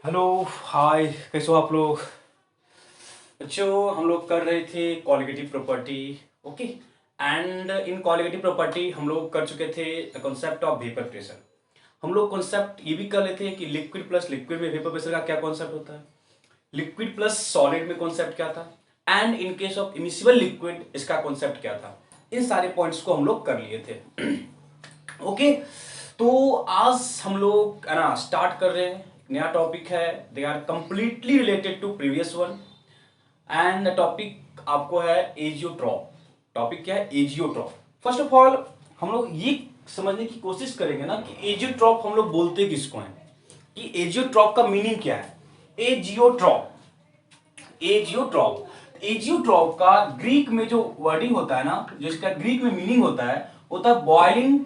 Hello. हाय, कैसे हो आप लोग? बच्चों, हम लोग कर रहे थे colligative property. Okay. And in colligative property हम लोग कर चुके थे the concept of vapour pressure. हम लोग कॉन्सेप्ट ये भी कर लेते हैं कि लिक्विड प्लस लिक्विड में वेपर प्रेशर का क्या कॉन्सेप्ट होता है, लिक्विड प्लस सॉलिड में कॉन्सेप्ट क्या था, and in case of immiscible liquid इसका कॉन्सेप्ट क्या था। इन सारे पॉइंट्स को हम लोग कर लिए थे। ओके। तो आज हम लोग है ना स्टार्ट कर रहे हैं, नया टॉपिक है। They are completely related to previous one. And the topic आपको है एजियोट्रॉप। टॉपिक क्या है? एजियोट्रॉप। फर्स्ट ऑफ ऑल हम लोग ये समझने की कोशिश करेंगे ना कि एजियोट्रॉप हम लोग बोलते किसको हैं, कि एजियोट्रॉप का मीनिंग क्या है। एजियोट्रॉप, एजियोट्रॉप, एजियोट्रॉप का ग्रीक में जो वर्डिंग होता है ना, जो इसका ग्रीक में मीनिंग होता है बॉइलिंग।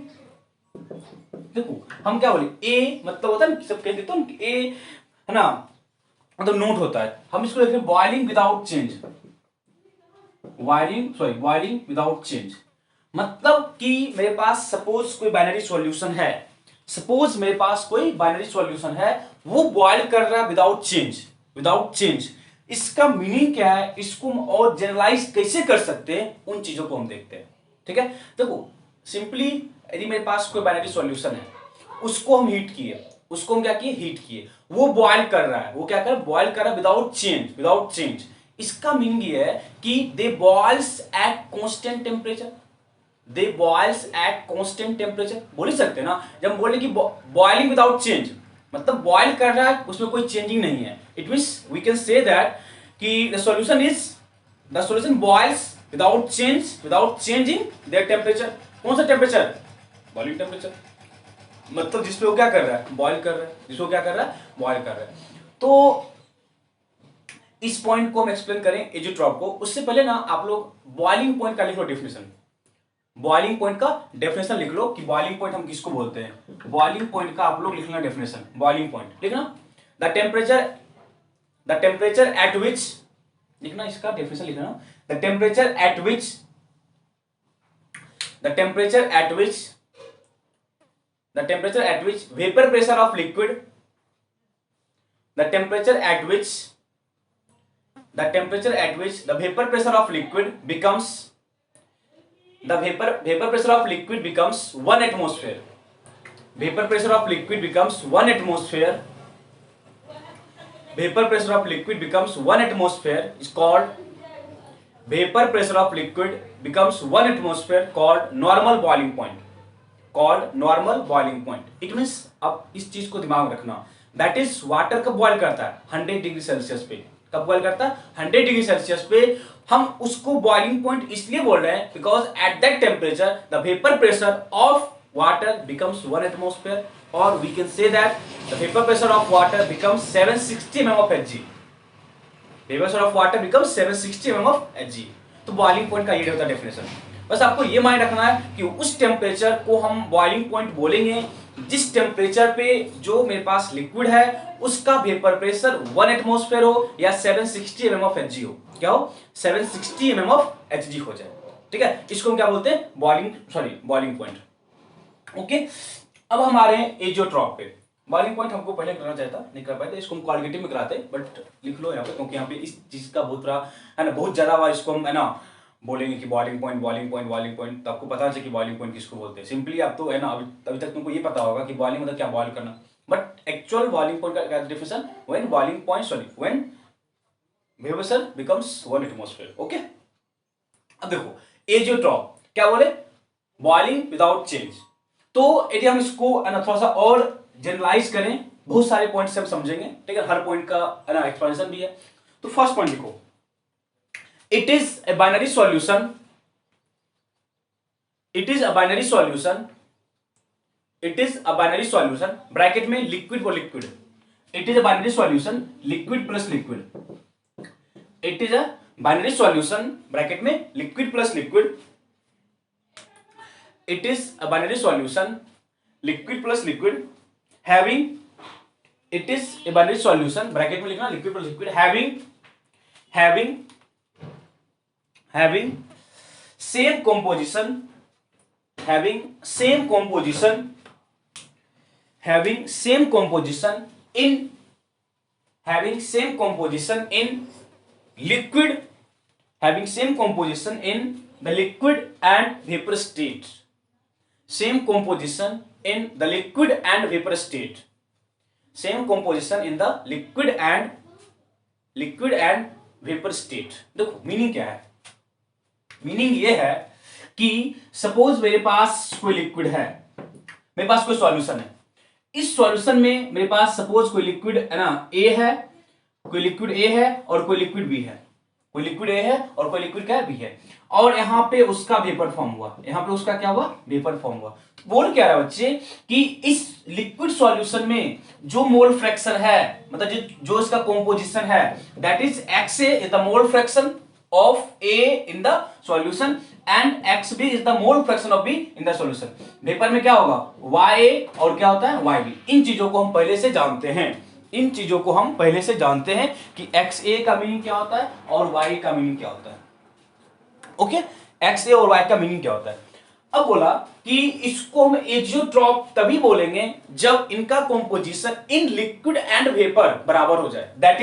देखो हम क्या बोले, ए मतलब होता है ना, सब कह देते हो ना ए है ना, मतलब नोट होता है। हम इसको लिखते हैं boiling without change. Boiling without change मतलब कि मेरे पास सपोज कोई बाइनरी सॉल्यूशन है, सपोज मेरे पास कोई बाइनरी सॉल्यूशन है, वो बॉइल कर रहा है विदाउट चेंज, विदाउट चेंज। इसका मीनिंग क्या है, इसको हम और जनरलाइज कैसे कर सकते हैं, उन चीजों को हम देखते हैं। ठीक है, देखो सिंपली यदि मेरे पास कोई बाइनरी सॉल्यूशन है, उसको हम हीट किए, उसको हम क्या किए, हीट किए, वो बॉइल कर रहा है, वो क्या कर रहा है, बॉइल कर रहा है विदाउट चेंज, विदाउट चेंज। इसका मीनिंग ये है कि they boils at constant temperature, they boils at constant temperature. बोल ही सकते हैं ना, जब हम बोले कि बॉइलिंग विदाउट चेंज मतलब बॉइल कर रहा है, उसमें कोई चेंजिंग नहीं है। It means we can say that कि the solution boils without change, without changing their temperature. कौन सा टेम्परेचर? Boiling temperature. मतलब जिसपे वो क्या कर रहा है, बॉइल कर रहा है, जिसको क्या कर रहा है, बॉइल कर रहा है। तो इस पॉइंट को हम एक्सप्लेन करें एजियोट्रॉप को, उससे पहले ना आप लोग बॉइलिंग पॉइंट का लिख लो डेफिनेशन। बॉइलिंग पॉइंट का डेफिनेशन लिख लो कि बॉइलिंग पॉइंट हम किसको बोलते हैं। बॉइलिंग पॉइंट का आप लोग लिखना डेफिनेशन, बॉइलिंग पॉइंट लिखना। The temperature, the temperature at विच, लिखना इसका डेफिनेशन लिखना। The temperature at which, the temperature at which, the temperature at which vapour pressure of liquid, the temperature at which, the temperature at which the vapor pressure of liquid becomes, the vapor pressure of liquid becomes 1 atmosphere, vapor pressure of liquid becomes 1 atmosphere, vapor pressure of liquid becomes 1 atmosphere is called, vapor pressure of liquid becomes 1 atmosphere called normal boiling point, called normal boiling point. It means अब इस चीज को दिमाग में रखना, that is water कब boil करता है, 100 डिग्री सेल्सियस पे। कब बॉइल करता है? 100 डिग्री सेल्सियस पे। हम उसको बॉइलिंग पॉइंट इसलिए बोल रहे हैं because at that temperature the vapour pressure of water becomes 1 atmosphere, और we can say that the vapour pressure of water becomes 760 mm of Hg, vapour pressure of water becomes 760 mm of Hg। तो boiling point का ये होता है definition. बस आपको ये mind रखना है कि उस टेम्परेचर को हम बॉइलिंग पॉइंट बोलेंगे जिस टेम्परेचर पे जो मेरे पास लिक्विड है उसका वेपर प्रेशर 1 एटमॉस्फेयर हो या 760 mm ऑफ Hg हो। क्या हो? 760 mm ऑफ Hg हो जाए। ठीक है, इसको हम क्या बोलते हैं? Boiling point. ओके। अब हम आ रहे हैं एजियोट्रॉप पे। बॉइलिंग पॉइंट हमको पहले करना चाहिए था, नहीं कर पाए थे, इसको हम क्वालिटेटिव में कराते, बट लिख लो यहाँ पे, क्योंकि यहाँ पे इस चीज का बहुत बड़ा है ना, बहुत ज्यादा बार इसको हम है ना बोलेंगे कि boiling point, boiling point, boiling point. तो आपको पता चाहिए कि बॉइलिंग पॉइंट किसको बोलते हैं। सिंपली आप तो है ना अभी तक तुमको ये पता होगा कि बॉइलिंग मतलब क्या, बॉइल करना, बट एक्चुअल बॉइलिंग पॉइंट का definition when boiling point, when vapour becomes 1 atmosphere. Okay. अब देखो एजियोट्रॉप क्या बोले, बॉइलिंग विदाउट चेंज। तो यदि हम इसको है ना थोड़ा सा और जनरलाइज करें, बहुत सारे पॉइंट से हम समझेंगे। ठीक है, हर पॉइंट का है ना एक्सप्लेनेशन भी है। तो फर्स्ट पॉइंट लिखो, it is a binary solution, it is a binary solution, it is a binary solution bracket में लिक्विड और liquid, it is a binary solution liquid plus liquid, it is a binary solution bracket में liquid plus liquid, it is a binary solution liquid plus liquid having, it is a binary solution bracket में लिखना liquid plus liquid having same composition, having same composition, having same composition in having same composition in liquid, having same composition in the liquid and vapor state, same composition in the liquid and vapor state, same composition in the liquid and vapour state. देखो meaning क्या है, meaning ये है कि suppose मेरे पास कोई liquid है, मेरे पास कोई सॉल्यूशन है, इस सॉल्यूशन में मेरे पास सपोज कोई लिक्विड है ना ए है, कोई लिक्विड ए है और कोई लिक्विड बी है, कोई लिक्विड ए है और कोई लिक्विड क्या बी है, और यहाँ पे उसका वेपर फॉर्म हुआ, यहाँ पे उसका क्या हुआ, वेपर फॉर्म हुआ। बोल क्या रहा है बच्चे कि इस लिक्विड सॉल्यूशन में जो मोल फ्रैक्शन है, मतलब जो इसका कॉम्पोजिशन है, that is XA is the mole fraction of A in the solution and XB is the mole fraction of B in the solution. Vapour में क्या होगा YA और क्या होता है YB। इन चीजों को हम पहले से जानते हैं, इन चीजों को हम पहले से जानते हैं कि XA का मीनिंग क्या होता है और Y का मीनिंग क्या होता है। ओके, XA और Y का मीनिंग क्या होता है। अब बोला कि इसको हम एजियोट्रॉप तभी बोलेंगे जब इनका composition in liquid and vapour बराबर हो जाए, that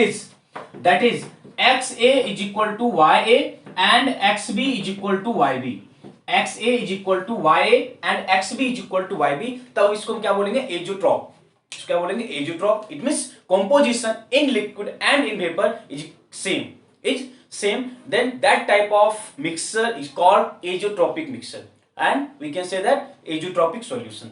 is XA is equal to YA and XB is equal to YB, XA is equal to YA and XB is equal to YB, तब इसको हम क्या बोलेंगे, एजियोट्रॉप। इसको क्या बोलेंगे, azeotrope. It means composition in liquid and in vapour is same, then that type of mixture is called azeotropic mixture, and we can say that azeotropic solution,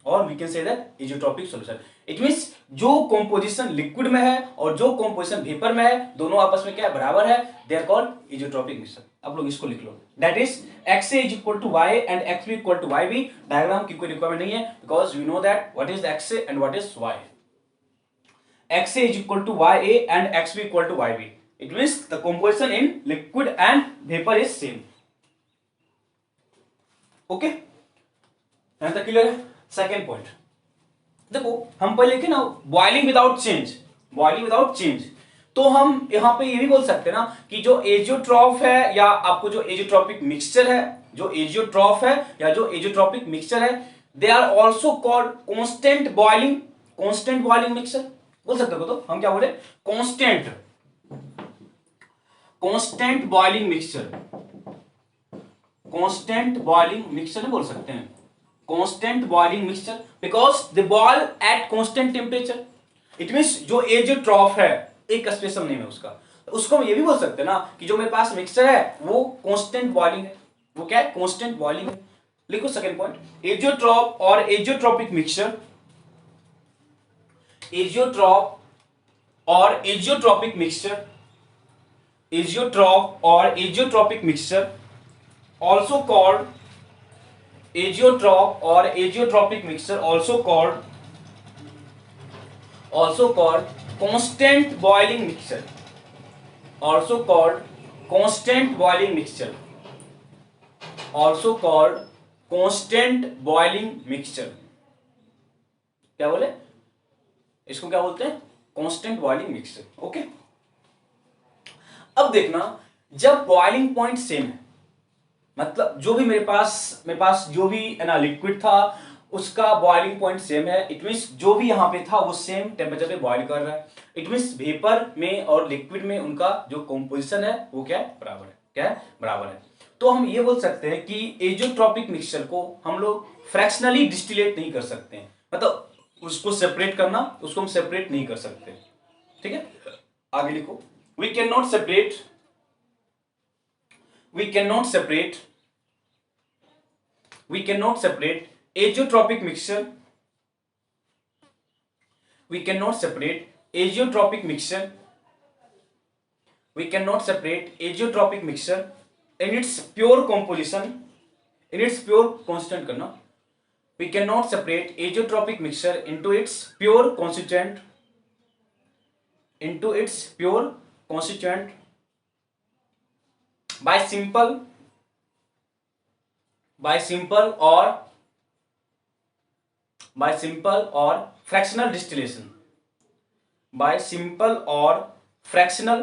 or we can say that azeotropic solution. It means जो composition liquid में है और जो composition vapor में है, दोनों आपस में क्या बराबर है, they are called azeotropic mixture। आप लोग इसको लिख लो, that is XA is equal to YA and XB equal to YB। Diagram की कोई रिक्वायरमेंट नहीं है, because we know that what is XA and what is YA। XA is equal to YA and XB equal to YB। It means the composition in liquid and vapor is same। Okay, यहाँ तक clear है। Second point देखो, हम पहले लिखे ना boiling without change, boiling without change, तो हम यहाँ पे ये भी बोल सकते हैं ना कि जो एजियोट्रॉफ है या आपको जो एजियोट्रॉपिक मिक्सचर है, जो एजियोट्रॉफ है या जो एजियोट्रॉपिक मिक्सचर है, they are also called constant boiling mixture बोल सकते हो। तो हम क्या बोले, कांस्टेंट बॉइलिंग मिक्सचर बोल सकते हैं, constant boiling mixture, because they boil at constant temperature. It means जो एजियोट्रॉफ है, एक स्पेशल नेम है उसका, उसको हम ये भी बोल सकते हैं ना कि जो मेरे पास मिक्सचर है वो कांस्टेंट बॉइलिंग है। वो क्या है, कांस्टेंट बॉइलिंग है। लिखो सेकंड पॉइंट, एजियोट्रॉप और एजियोट्रॉपिक मिक्सचर, एजियोट्रॉप और एजियोट्रॉपिक मिक्सचर, एजियोट्रॉप और azeotropic mixture also called azeotrope और azeotropic mixture also called constant boiling mixture, also called constant boiling mixture, also called constant boiling mixture। क्या बोले, इसको क्या बोलते हैं, constant boiling mixture। ओके, अब देखना, जब बॉइलिंग पॉइंट सेम है, मतलब जो भी मेरे पास जो भी है ना लिक्विड था उसका बॉइलिंग पॉइंट सेम है, इट मींस जो भी यहाँ पे था वो सेम टेम्परेचर पे बॉइल कर रहा है। इट मींस वेपर में और लिक्विड में उनका जो कॉम्पोजिशन है वो क्या है, बराबर है। क्या है, बराबर है। तो हम ये बोल सकते हैं कि एजियोट्रॉपिक मिक्सचर को हम लोग फ्रैक्शनली डिस्टिलेट नहीं कर सकते हैं, मतलब उसको सेपरेट करना, उसको हम सेपरेट नहीं कर सकते। ठीक है, आगे लिखो, we cannot separate azeotropic mixture, we cannot separate azeotropic mixture in its pure composition, in its pure constant करना, we cannot separate azeotropic mixture into its pure constituent by simple or fractional distillation, by simple or fractional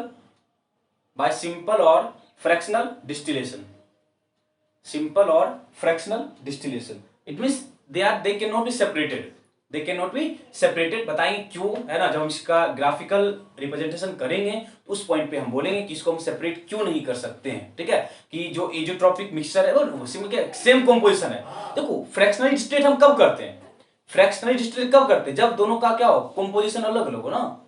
distillation। It means they cannot be separated, they can not be separated. बताएंगे क्यों, है ना, जब हम इसका graphical representation करेंगे तो उस पॉइंट पे हम बोलेंगे कि इसको हम सेपरेट क्यों नहीं कर सकते हैं। ठीक है, कि जो एजोट्रॉपिक मिक्सचर है वो सेम कॉम्पोजिशन है। देखो फ्रैक्शनल डिस्टिलेट हम कब करते हैं, फ्रैक्शनल डिस्टिलेट कब करते हैं, जब दोनों का क्या हो, कॉम्पोजिशन अलग अलग हो ना,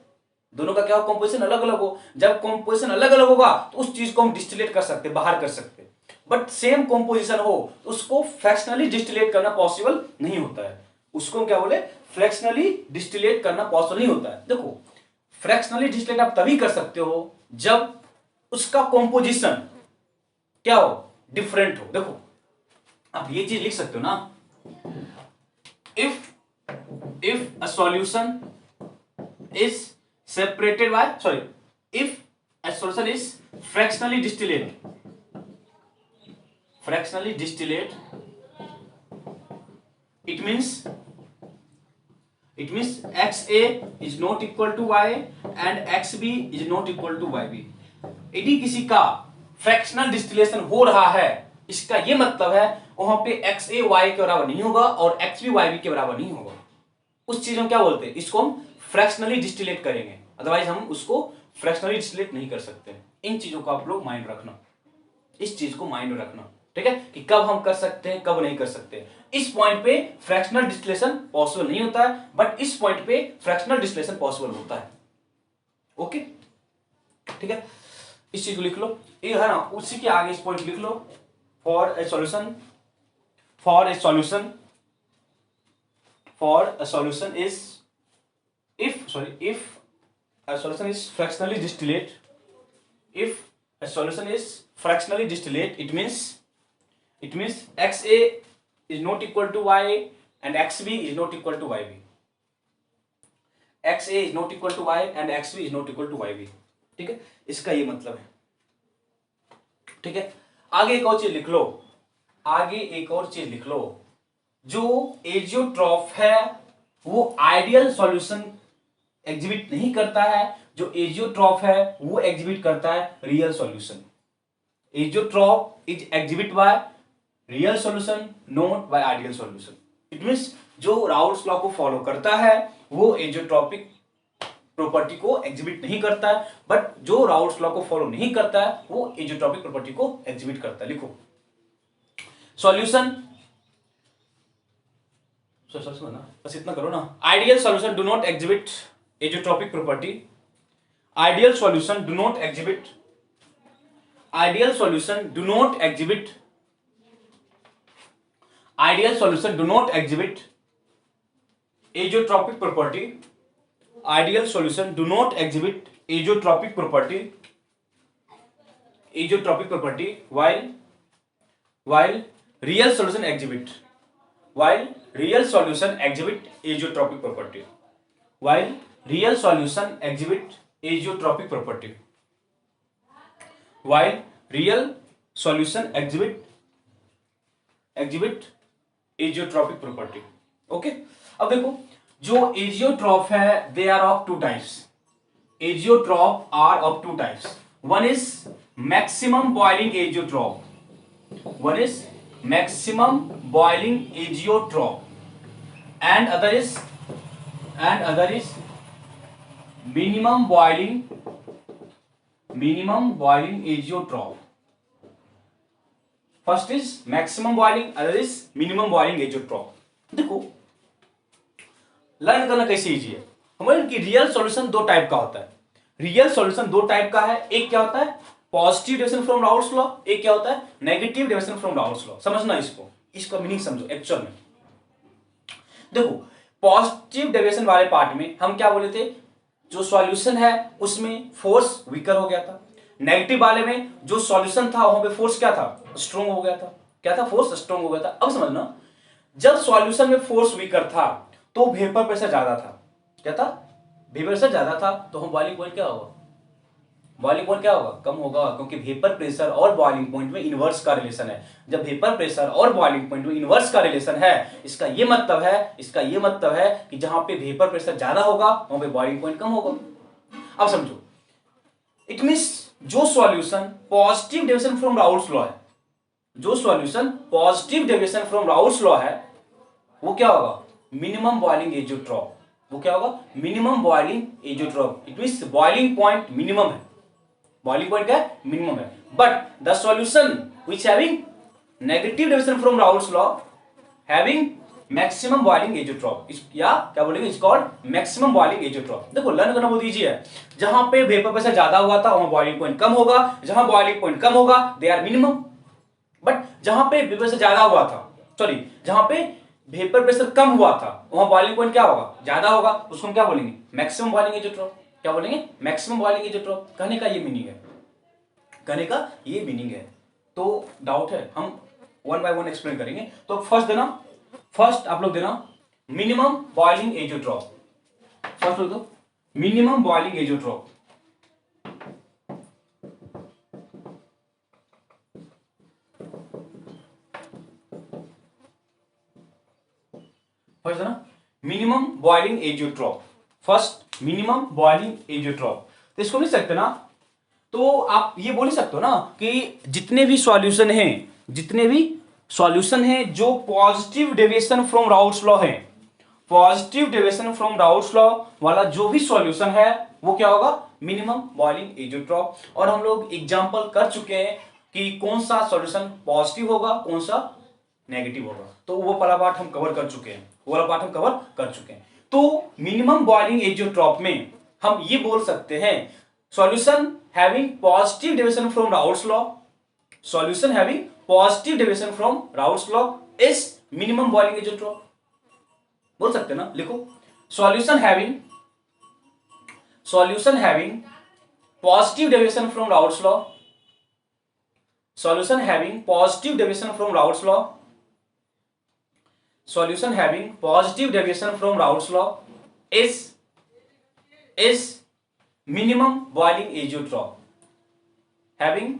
दोनों का क्या हो, कॉम्पोजिशन अलग अलग हो। जब कॉम्पोजिशन अलग अलग होगा तो उस चीज को हम डिस्टिलेट कर सकते हैं, बाहर कर सकते हैं। बट सेम कॉम्पोजिशन हो तो उसको फ्रैक्शनली डिस्टिलेट करना पॉसिबल नहीं होता है। उसको क्या बोले, फ्रैक्शनली डिस्टिलेट करना पॉसिबल नहीं होता है। देखो फ्रैक्शनली डिस्टिलेट आप तभी कर सकते हो जब उसका कॉम्पोजिशन क्या हो, डिफरेंट हो। देखो आप ये चीज लिख सकते हो ना, if a solution is separated by, sorry, if a solution is fractionally distillate, it means XA is not equal to Y and XB is not equal to YB। यदि किसी का फ्रैक्शनल डिस्टिलेशन हो रहा है, इसका यह मतलब है वहां पे XA Y के बराबर नहीं होगा और XB YB के बराबर नहीं होगा। उस चीज में क्या बोलते हैं, इसको हम फ्रैक्शनली डिस्टिलेट करेंगे, अदरवाइज हम उसको फ्रैक्शनली डिस्टिलेट नहीं कर सकते। इन चीजों को आप लोग माइंड रखना, इस चीज को माइंड रखना, ठीक है, कि कब हम कर सकते हैं कब नहीं कर सकते। इस पॉइंट पे फ्रैक्शनल डिस्टिलेशन पॉसिबल नहीं होता है, बट इस पॉइंट पे फ्रैक्शनल डिस्टिलेशन पॉसिबल होता है। ओके, ठीक है, इस चीज को लिख लो, ये है ना, उसी के आगे इस पॉइंट लिख लो, for a solution is if a solution is fractionally distillate, if a solution is fractionally distillate, it means XA is not equal to Y and XB is not equal to YB। XA is not equal to Y and XB is not equal to YB। ठीक है, इसका ये मतलब है। ठीक है, आगे एक और चीज लिख लो, जो एजियोट्रॉफ है वो आइडियल सॉल्यूशन एग्जिबिट नहीं करता है, जो एजियोट्रॉफ है वो एग्जिबिट करता है real solution. Azeotrope is exhibit by real solution, not by ideal solution. It means जो राउल्ट्स लॉ को फॉलो करता है वो एजियोट्रॉपिक प्रॉपर्टी को एग्जिबिट नहीं करता है, बट जो राउल्ट्स लॉ को फॉलो नहीं करता है वो एजियोट्रॉपिक प्रॉपर्टी को एग्जिबिट करता है। लिखो सॉल्यूशन, बस इतना करो ना, ideal solution do not exhibit azeotropic property, ideal solution do not exhibit azeotropic property, ideal solution do not exhibit azeotropic property while real solution exhibit azeotropic property, while real solution exhibit azeotropic property, while real solution exhibit azeotropic property। Okay, अब देखो जो azeotrope है they are of two types, azeotrope are of two types, one is maximum boiling azeotrope, one is maximum boiling azeotrope and other is minimum boiling azeotrope। first is maximum boiling, other is minimum boiling azeotrope। देखो learn करना कैसे easy है, हमारे कि real solution दो type का होता है, रियल सॉल्यूशन दो टाइप का है, एक क्या होता है positive deviation from Raoult's law, एक क्या होता है negative deviation from Raoult's law. समझना इसका मीनिंग समझो एक्चुअल में। देखो पॉजिटिव डेविएशन वाले पार्ट में हम क्या बोले थे, जो सॉल्यूशन है उसमें फोर्स वीकर हो गया था, नेगेटिव वाले में जो सॉल्यूशन था वहां पे फोर्स क्या था, स्ट्रॉन्ग हो गया था। क्या था, फोर्स स्ट्रॉन्ग हो गया था। अब समझना, जब सॉल्यूशन में फोर्स वीकर था तो वेपर प्रेशर ज्यादा था। क्या था, वेपर प्रेशर ज्यादा था, तो हम बॉइलिंग पॉइंट क्या होगा, बॉइलिंग पॉइंट क्या होगा, कम होगा, क्योंकि वेपर प्रेशर और बॉइलिंग पॉइंट में इनवर्स का रिलेशन है। जब वेपर प्रेशर और बॉइलिंग पॉइंट में इनवर्स का रिलेशन है, इसका ये मतलब है कि जहां पे वेपर प्रेशर ज्यादा होगा वहां पे बॉइलिंग पॉइंट कम होगा। अब समझो, इट मींस जो solution positive deviation from Raoult's law है, जो solution positive deviation from Raoult's law है वो क्या होगा, मिनिमम बॉइलिंग एजियोट्रॉप। वो क्या होगा? Minimum boiling azeotrope. It means boiling point minimum है। बॉइलिंग पॉइंट क्या है? मिनिमम है। But the solution which having negative deviation from Raoult's law having maximum boiling azeotrope, या क्या बोलेंगे, it's called maximum boiling azeotrope. देखो लर्न करना बहुत इजी है। जहां पे वेपर प्रेशर ज्यादा हुआ था वहां बॉइलिंग पॉइंट कम होगा, जहां बॉइलिंग पॉइंट कम होगा दे आर मिनिमम। बट जहां पे वेपर प्रेशर ज्यादा हुआ था, सॉरी, जहां पे वेपर प्रेशर कम हुआ था वहां बॉइलिंग पॉइंट क्या होगा? ज्यादा होगा, उसको हम क्या बोलेंगे? Maximum boiling azeotrope. क्या बोलेंगे? Maximum boiling azeotrope. कहने का ये मीनिंग है, कहने का ये मीनिंग है। तो डाउट है, हम वन बाय वन एक्सप्लेन करेंगे। तो फर्स्ट देना, फर्स्ट आप लोग देना मिनिमम बॉइलिंग एजियोट्रॉप। फर्स्ट लोग दो मिनिमम बॉइलिंग एजियोट्रॉप। फर्स्ट देना minimum boiling azeotrope. First minimum boiling azeotrope. तो इसको नहीं सकते ना, तो आप ये बोल ही सकते हो ना कि जितने भी सॉल्यूशन हैं, जितने भी सॉल्यूशन है जो positive deviation from Raoult's law है, positive deviation from Raoult's law वाला जो भी सॉल्यूशन है वो क्या होगा? Minimum boiling azeotrope. और हम लोग एग्जांपल कर चुके हैं कि कौन सा सॉल्यूशन पॉजिटिव होगा, कौन सा नेगेटिव होगा। तो वो वाला पार्ट हम कवर कर चुके हैं, वो वाला पार्ट हम कवर कर चुके हैं। तो मिनिमम बॉइलिंग एजियोट्रॉप में हम ये बोल सकते हैं solution having positive deviation from Raoult's law, solution having positive deviation from Raoult's law is minimum boiling azeotrope। बोल सकते हैं ना, लिखो solution having positive deviation from Raoult's law, solution having positive deviation from Raoult's law, solution having positive deviation from Raoult's law is minimum boiling azeotrope। having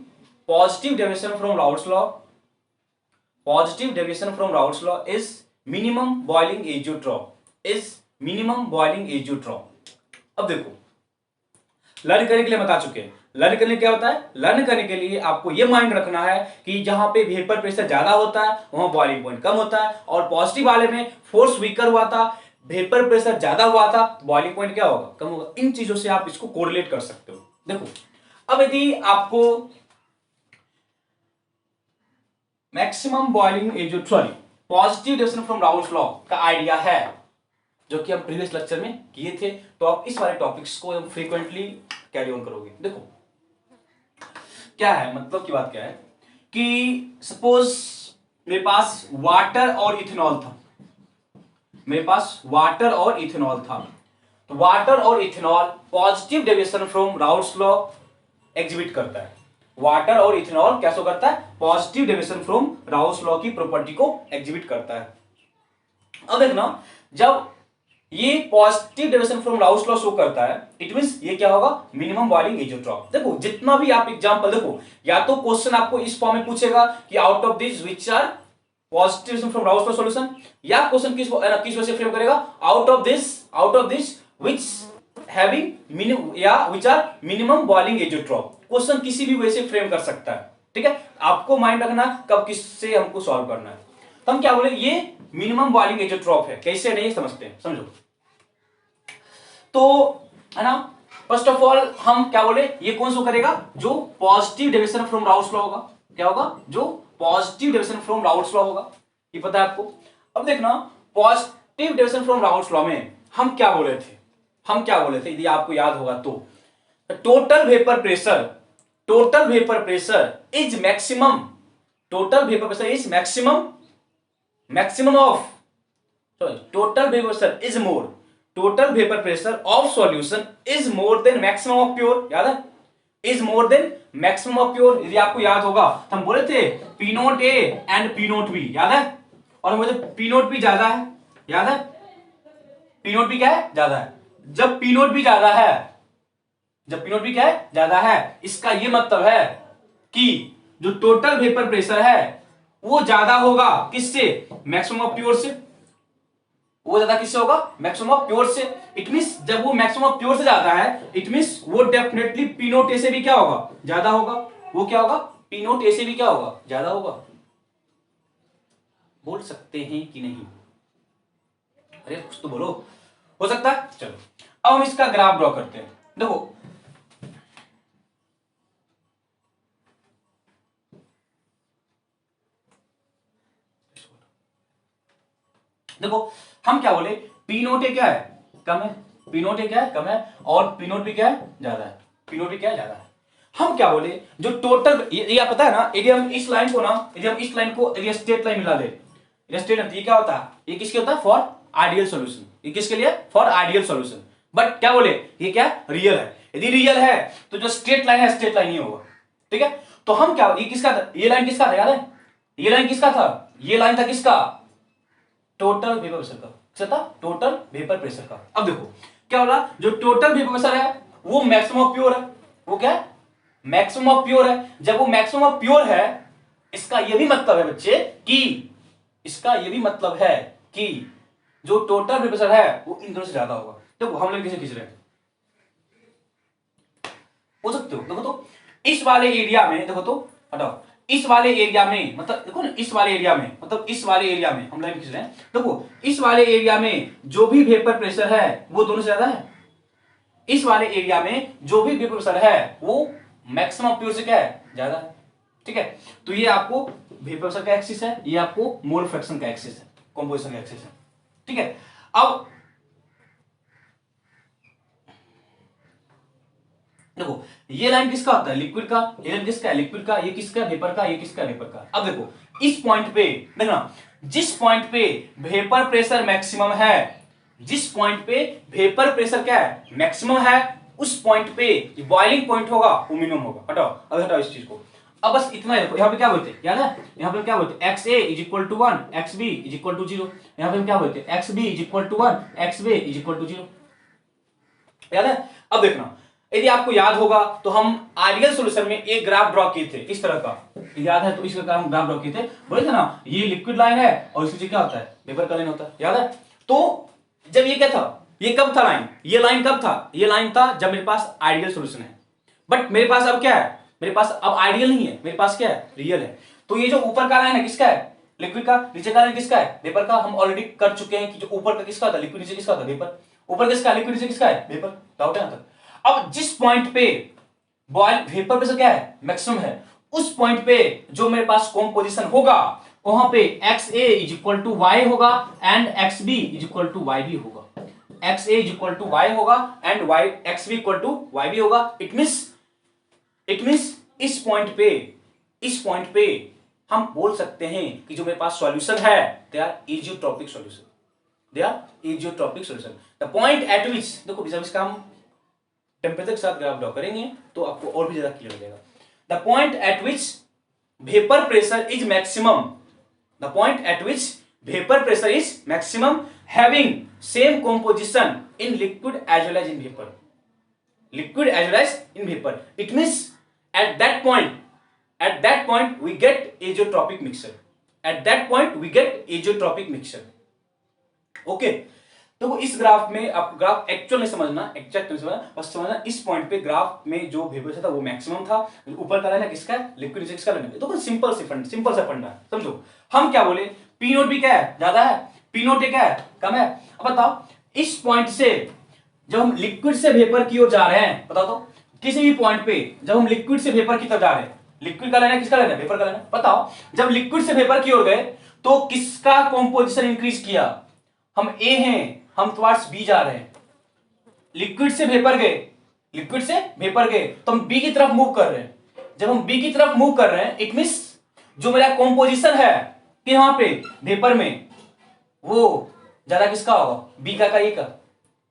positive deviation from Raoult's law, positive deviation from Raoult's law is minimum boiling azeotrope, is minimum boiling azeotrope। अब देखो learn करने के लिए बता चुके हैं, learn करने क्या होता है? लर्न करने के लिए आपको यह माइंड रखना है कि जहां पे वेपर प्रेशर ज्यादा होता है वहां बॉइलिंग पॉइंट कम होता है, और पॉजिटिव वाले में फोर्स वीकर हुआ था, वेपर प्रेशर ज्यादा हुआ था, बॉइलिंग पॉइंट क्या होगा? कम होगा। इन चीजों से आप इसको कोरिलेट कर सकते हो। देखो अब यदि आपको maximum boiling azeotrope, sorry, positive deviation from Raoult's law का आइडिया है जो कि हम प्रीवियस लेक्चर में किए थे, तो आप इस वाले टॉपिक्स को हम फ्रीक्वेंटली कैरी ऑन करोगे। देखो क्या है, मतलब की बात क्या है कि सपोज मेरे पास वाटर और इथेनॉल था, मेरे पास वाटर और इथेनॉल था, तो वाटर और ethanol positive deviation from Raoult's law exhibit करता है। वाटर और इथेनॉल क्या शो करता है? Positive deviation from Raoult's law की प्रॉपर्टी को एग्जिबिट करता है। अब देखना, जब ये positive deviation from Raoult's law show करता है, इट मींस ये क्या होगा? Minimum boiling azeotrope. देखो जितना भी आप एग्जांपल देखो, या तो क्वेश्चन आपको इस फॉर्म में पूछेगा कि out of this which are positive deviation from Raoult's law solution, या क्वेश्चन किस वजह से फ्रेम करेगा? Out of this which having minimum या which are minimum boiling azeotrope. Question किसी भी वे से फ्रेम कर सकता है, ठीक है? आपको माइंड रखना कब किससे हमको सॉल्व करना है। तो हम क्या बोले? ये मिनिमम बॉइलिंग एजियोट्रॉप है। कैसे नहीं समझते हैं, समझो। तो है ना, फर्स्ट ऑफ ऑल हम क्या बोले? ये कौन सा करेगा? जो positive deviation from Raoult's law होगा। क्या होगा? जो positive deviation from Raoult's law होगा, ये पता है आपको। अब देखना, positive deviation from Raoult's law में हम क्या बोले थे? हम क्या बोले थे यदि आपको याद होगा तो, total vapour pressure is maximum, total vapour pressure is maximum of, sorry, total vapour pressure is more, total vapour pressure of solution is more than maximum of pure. याद है? Is more than maximum of pure. यदि आपको याद होगा तो हम बोले थे P naught A and P naught B, याद है? और हम बोले पी नोट बी ज्यादा है, याद है? पी नोट बी क्या है? ज्यादा है। जब पी नोट बी ज्यादा है, जब पी नोट बी क्या है? ज्यादा है, इसका यह मतलब है कि जो टोटल वेपर प्रेशर है वो ज्यादा होगा किससे? मैक्सिमम ऑफ प्योर से। वो ज्यादा किससे होगा? मैक्सिमम ऑफ प्योर से। इट मींस जब वो मैक्सिमम ऑफ प्योर से ज्यादा है, इट मींस वो डेफिनेटली पी नोट ए से भी क्या होगा? ज्यादा होगा। वो क्या होगा? पी नोट ए से भी क्या होगा? ज्यादा होगा। बोल सकते हैं कि नहीं? अरे कुछ तो बोलो, हो सकता है। चलो अब हम इसका ग्राफ ड्रॉ करते हैं। देखो देखो हम क्या बोले, पी नोट ए क्या है, कम है, पी नोट ए क्या है, कम है, और पी नोट भी क्या है, ज्यादा है, पी नोट भी क्या है, ज्यादा है। हम क्या बोले, जो टोटल ये आप पता है ना, यदि हम इस लाइन को ना, यदि हम इस लाइन को यदि स्ट्रेट लाइन मिला दे, स्ट्रेट लाइन, ये क्या होता है, ये किसके होता है, फॉर आइडियल सॉल्यूशन, ये किसके लिए, फॉर आइडियल सॉल्यूशन। बट क्या बोले, ये क्या रियल है, यदि रियल है तो जो स्ट्रेट लाइन है स्ट्रेट लाइन ही होगा, ठीक है। तो हम क्या, ये किसका था, ये लाइन किसका था, याद है, ये लाइन किसका था, ये लाइन था किसका, टोटल वेपर प्रेशर का, किसका था, टोटल वेपर प्रेशर का। अब देखो क्या बोला, जो टोटल वेपर प्रेशर है वो मैक्सिमम ऑफ प्योर है, वो क्या है, मैक्सिमम ऑफ प्योर है। जब वो मैक्सिमम ऑफ प्योर है, इसका यह भी मतलब है बच्चे कि, इसका यह भी मतलब है कि जो टोटल वेपर प्रेशर है वो इन दोनों से ज्यादा होगा। देखो हम लोग कैसे खींच रहे हैं, हो सकते हो, देखो तो इस वाले एरिया में, देखो तो हटाओ, इस वाले एरिया में, मतलब देखो ना, इस वाले एरिया में, मतलब इस वाले एरिया में हम लाइन खींच रहे हैं। देखो इस वाले एरिया में जो भी वेपर प्रेशर है वो दोनों से ज्यादा है, इस वाले एरिया में जो भी वेपर प्रेशर है वो मैक्सिमम प्योर से क्या है, ज्यादा है, ठीक है। तो ये आपको वेपर प्रेशर का एक्सिस है, ये आपको मोल फ्रैक्शन का एक्सिस है, कंपोजिशन का एक्सिस है, ठीक है। अब देखो ये लाइन किसका होता है, लिक्विड का, ये लाइन किसका है, लिक्विड का, ये किसका है, वेपर का, ये किसका है, वेपर का। अब देखो इस पॉइंट पे देखना, जिस पॉइंट पे वेपर प्रेशर मैक्सिमम है, जिस पॉइंट पे वेपर प्रेशर क्या है, मैक्सिमम है, उस पॉइंट पे बॉइलिंग पॉइंट होगा वो मिनिमम होगा। हटाओ, अब हटाओ इस चीज को। अब बस इतना ही देखो, यहाँ पे क्या बोलते हैं, याद है, यहाँ पे क्या बोलते हैं, X A is equal to 1, X B is equal to 0। यहाँ पे हम क्या बोलते हैं, X B is equal to 1, X B is equal to 0, याद है। अब देखना, यदि आपको याद होगा तो हम आइडियल सॉल्यूशन में एक ग्राफ ड्रॉ किए थे इस तरह का, याद है, तो इस तरह का हम ग्राफ ड्रॉ किए थे, बोले थे ना, ये लिक्विड लाइन है और इसके नीचे क्या होता है, वेपर का लाइन होता है, याद है। तो जब ये क्या था, ये कब था लाइन, ये लाइन कब था, ये लाइन था जब मेरे पास आइडियल सॉल्यूशन है। बट मेरे पास अब क्या है, मेरे पास अब आइडियल नहीं है, मेरे पास क्या है, रियल है। तो ये जो ऊपर का लाइन है किसका है, लिक्विड का, नीचे का लाइन किसका है, वेपर का। हम ऑलरेडी कर चुके हैं कि जो ऊपर का किसका था, लिक्विड, नीचे किसका था, वेपर। ऊपर किसका, लिक्विड, नीचे किसका है, वेपर। डाउट है यहां तक। अब जिस पॉइंट पे बॉयल वेपर प्रेशर क्या है, मैक्सिमम है, उस पॉइंट पे जो मेरे पास कॉम्पोजिशन होगा, वहां पे x A is equal to y होगा and x B is equal to y भी होगा। X A is equal to y होगा and y, x B equal to y भी होगा। इट मीन्स इस पॉइंट पे हम बोल सकते हैं कि जो मेरे पास सॉल्यूशन है, they are azeotropic solution, they are azeotropic solution. The point at which, देखो जब इसका हम टेम्परेचर के साथ ग्राफ ड्रॉ करेंगे तो आपको और भी ज्यादा क्लियर हो जाएगा। The point at which vapour pressure is maximum, the point at which vapour pressure is maximum having same composition in liquid as well as in vapor, liquid as well as in vapor. It means at that point we get azeotropic mixture, at that point we get azeotropic mixture. Okay, तो इस graph में आप graph actual नहीं समझना, exact नहीं समझना, बस समझना इस पॉइंट पे ग्राफ में जो वेपर था वो मैक्सिमम था, ऊपर का लाइन है किसका है, लिक्विड, नीचे किसका लाइन है। तो सिंपल सा फंडा है, समझो। हम क्या बोले, पी नोट भी क्या है, ज्यादा है, पी नोट क्या है, कम है। अब बताओ इस पॉइंट से जब हम लिक्विड से वेपर की ओर जा रहे हैं, बताओ तो किसी भी पॉइंट पे जब हम लिक्विड से वेपर की तरफ जा रहे हैं, लिक्विड का लाइन है, किसका लाइन है, वेपर का लाइन है। बताओ जब लिक्विड से वेपर की ओर गए तो किसका कॉम्पोजिशन इंक्रीज किया, हम ए हैं, हम टुवर्ड्स बी जा रहे हैं, लिक्विड से वेपर गए, लिक्विड से वेपर गए तो हम बी की तरफ मूव कर रहे हैं। जब हम बी की तरफ मूव कर रहे हैं, इट मींस जो मेरा कॉम्पोजिशन है कि यहां पे वेपर में वो ज्यादा किसका होगा, बी का ए का,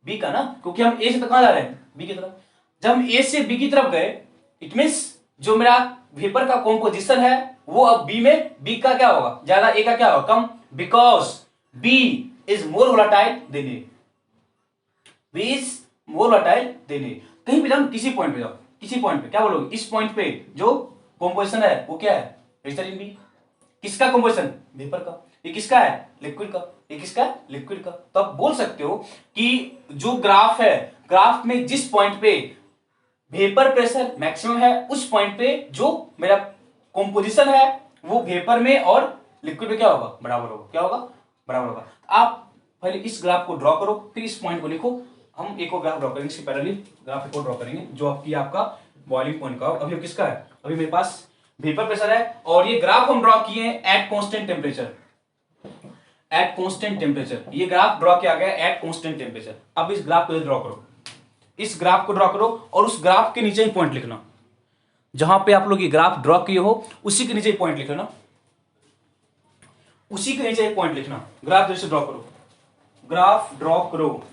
बी का ना, क्योंकि हम ए से तो कहां जा रहे हैं, बी की तरफ। जब हम ए से बी की तरफ गए, इट मींस जो मेरा वेपर का कॉम्पोजिशन है वो अब बी में, बी का क्या होगा, ज्यादा, ए का क्या होगा, कम, because B is more volatile than A, B is more volatile than A. कहीं भी जाओ, किसी पॉइंट पे जाओ, किसी पॉइंट पे क्या बोलोगे, इस पॉइंट पे जो कॉम्पोजिशन है वो क्या है, रजिस्टर इन बी। किसका कॉम्पोजिशन, वेपर का। ये किसका है, लिक्विड का। ये किसका है, लिक्विड का। तो आप बोल सकते हो कि जो ग्राफ है, ग्राफ में जिस पॉइंट पे वेपर प्रेशर मैक्सिमम है, उस पॉइंट पे जो मेरा कॉम्पोजिशन है वो वेपर में और लिक्विड में क्या होगा, बराबर होगा। क्या होगा, बराबर होगा। आप पहले इस ग्राफ को ड्रॉ करो, फिर इस पॉइंट को लिखो। हम एक और ग्राफ ड्रॉ करेंगे, इसके पैरेलली ग्राफ एक और ड्रॉ करेंगे जो आपका बॉइलिंग पॉइंट का। अभी किसका है, अभी मेरे पास वेपर प्रेशर है और ये ग्राफ हम ड्रॉ किए हैं eight constant temperature. Eight constant temperature ये ग्राफ ड्रॉ किया गया एट कांस्टेंट टेम्परेचर। अब इस ग्राफ को ड्रॉ करो, इस ग्राफ को ड्रॉ करो और उस ग्राफ के नीचे ही पॉइंट लिखना। जहां पे आप लोग ये ग्राफ ड्रॉ किए हो उसी के नीचे ही पॉइंट लिख लेना, उसी के नीचे एक पॉइंट लिखना। ग्राफ जैसे ड्रॉ करो, ग्राफ ड्रॉ करो।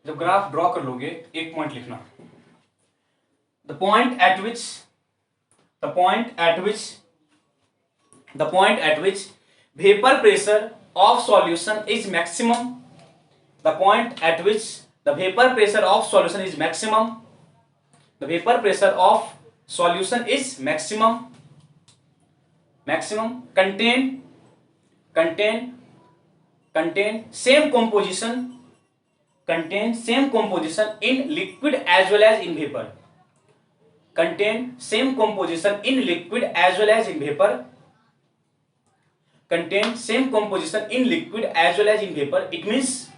जब ग्राफ ड्रॉ कर लोगे एक पॉइंट लिखना, the point at which vapour pressure of solution is maximum, the point at which the vapor pressure of solution is maximum, the vapor pressure of solution is maximum contain same composition in liquid as well as in vapor, contain same composition in liquid as well as in vapor, contain same composition in liquid as well as in vapor. It means